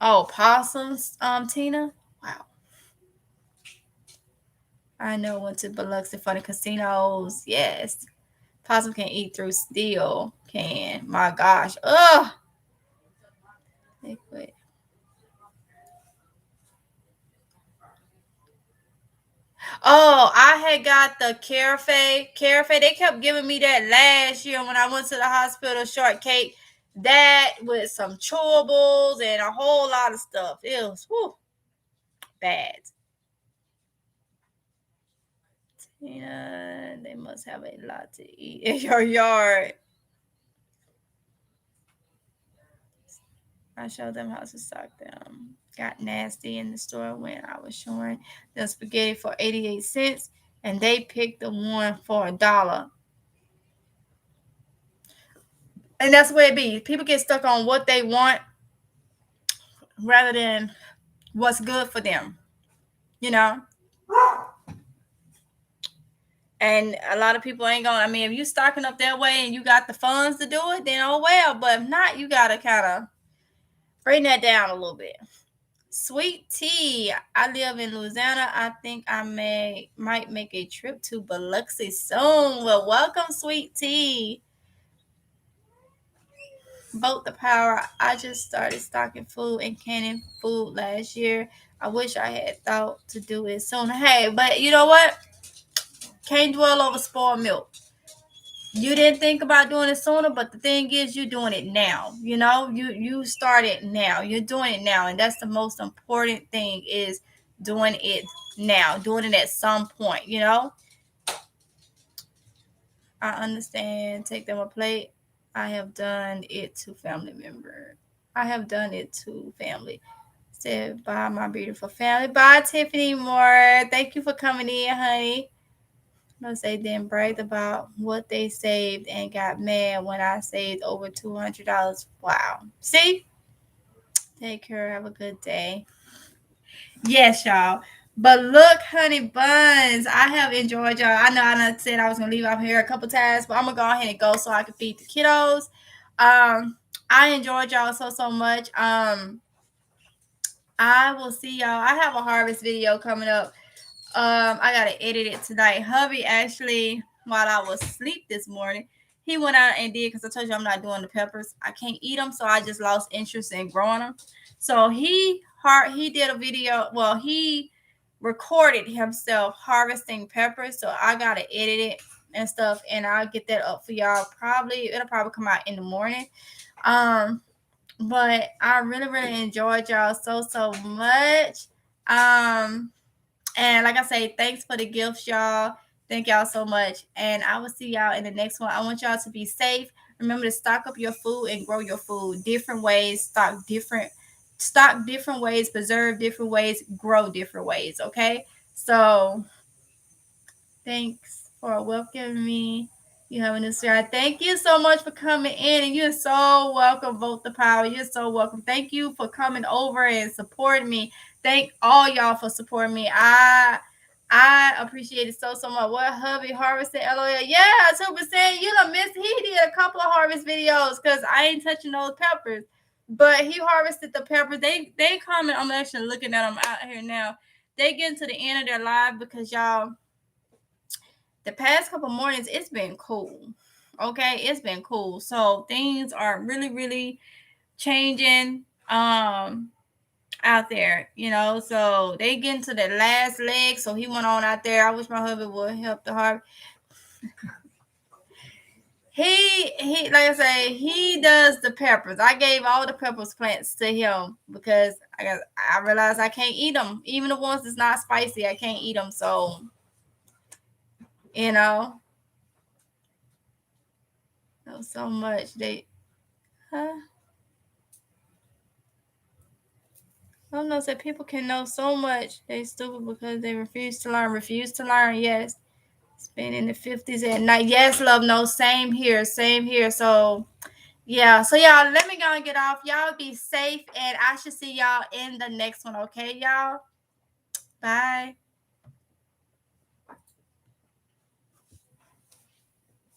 Oh, possums, Tina? Wow. I know, went to Biloxi for the casinos. Yes. Possum can eat through steel can. My gosh. Ugh. Liquid. Oh, I had got the Carafe. They kept giving me that last year when I went to the hospital. Shortcake. That with some chewables and a whole lot of stuff. It was bad. Yeah, they must have a lot to eat in your yard. I showed them how to stock them. Got nasty in the store when I was showing the spaghetti for 88 cents, and they picked the one for $1. And that's where it be. People get stuck on what they want rather than what's good for them, you know? And a lot of people ain't gonna, I mean, if you stocking up that way and you got the funds to do it, then oh well. But if not, you gotta kind of bring that down a little bit. Sweet tea. I live in Louisiana. I think I might make a trip to Biloxi soon. Well, welcome, Sweet tea. Vote the power. I just started stocking food and canning food last year. I wish I had thought to do it sooner. Hey, but you know what? Can't dwell over spoiled milk. You didn't think about doing it sooner, but the thing is, you're doing it now. You know, you started now. You're doing it now, and that's the most important thing, is doing it now, doing it at some point. You know, I understand. Take them a plate. I have done it to family member. I have done it to family. Said bye, my beautiful family. Bye, Tiffany Moore. Thank you for coming in, honey. No, say then bragged about what they saved and got mad when I saved over $200. Wow. See? Take care. Have a good day. Yes, y'all. But look, honey buns, I have enjoyed y'all. I know I said I was gonna leave out here a couple times, but I'm gonna go ahead and go so I can feed the kiddos. I enjoyed y'all so much. I will see y'all. I have a harvest video coming up. I gotta edit it tonight. Hubby actually, while I was asleep this morning, he went out and did, because I told you I'm not doing the peppers. I can't eat them, so I just lost interest in growing them. So he did a video. Well, he recorded himself harvesting peppers. So I gotta edit it and stuff, and I'll get that up for y'all. It'll probably come out in the morning. But I really enjoyed y'all so much. And like I say, thanks for the gifts, y'all. Thank y'all so much. And I will see y'all in the next one. I want y'all to be safe. Remember to stock up your food and grow your food different ways, stock different ways, preserve different ways, grow different ways. Okay. So thanks for welcoming me. You have a new start. Thank you so much for coming in, and you're so welcome. Vote the power. You're so welcome. Thank you for coming over and supporting me. Thank all y'all for supporting me. I appreciate it so much. What hubby harvested? LOL. Yeah, 2%. You done missed. He did a couple of harvest videos because I ain't touching those peppers. But he harvested the peppers. They comment. I'm actually looking at them out here now. They getting to the end of their live because y'all, the past couple mornings, it's been cool. Okay, it's been cool. So things are really changing out there, you know. So they get into the last leg. So he went on out there. I wish my husband would help the heart. He like I say, he does the peppers. I gave all the peppers plants to him because I realized I can't eat them. Even the ones that's not spicy, I can't eat them. So, you know, so much I don't know. Say people can know so much. They stupid because they refuse to learn. Refuse to learn. Yes. It's been in the 50s at night. Yes, love. No, same here. Same here. So, yeah. So, y'all, let me go and get off. Y'all be safe, and I should see y'all in the next one. Okay, y'all? Bye.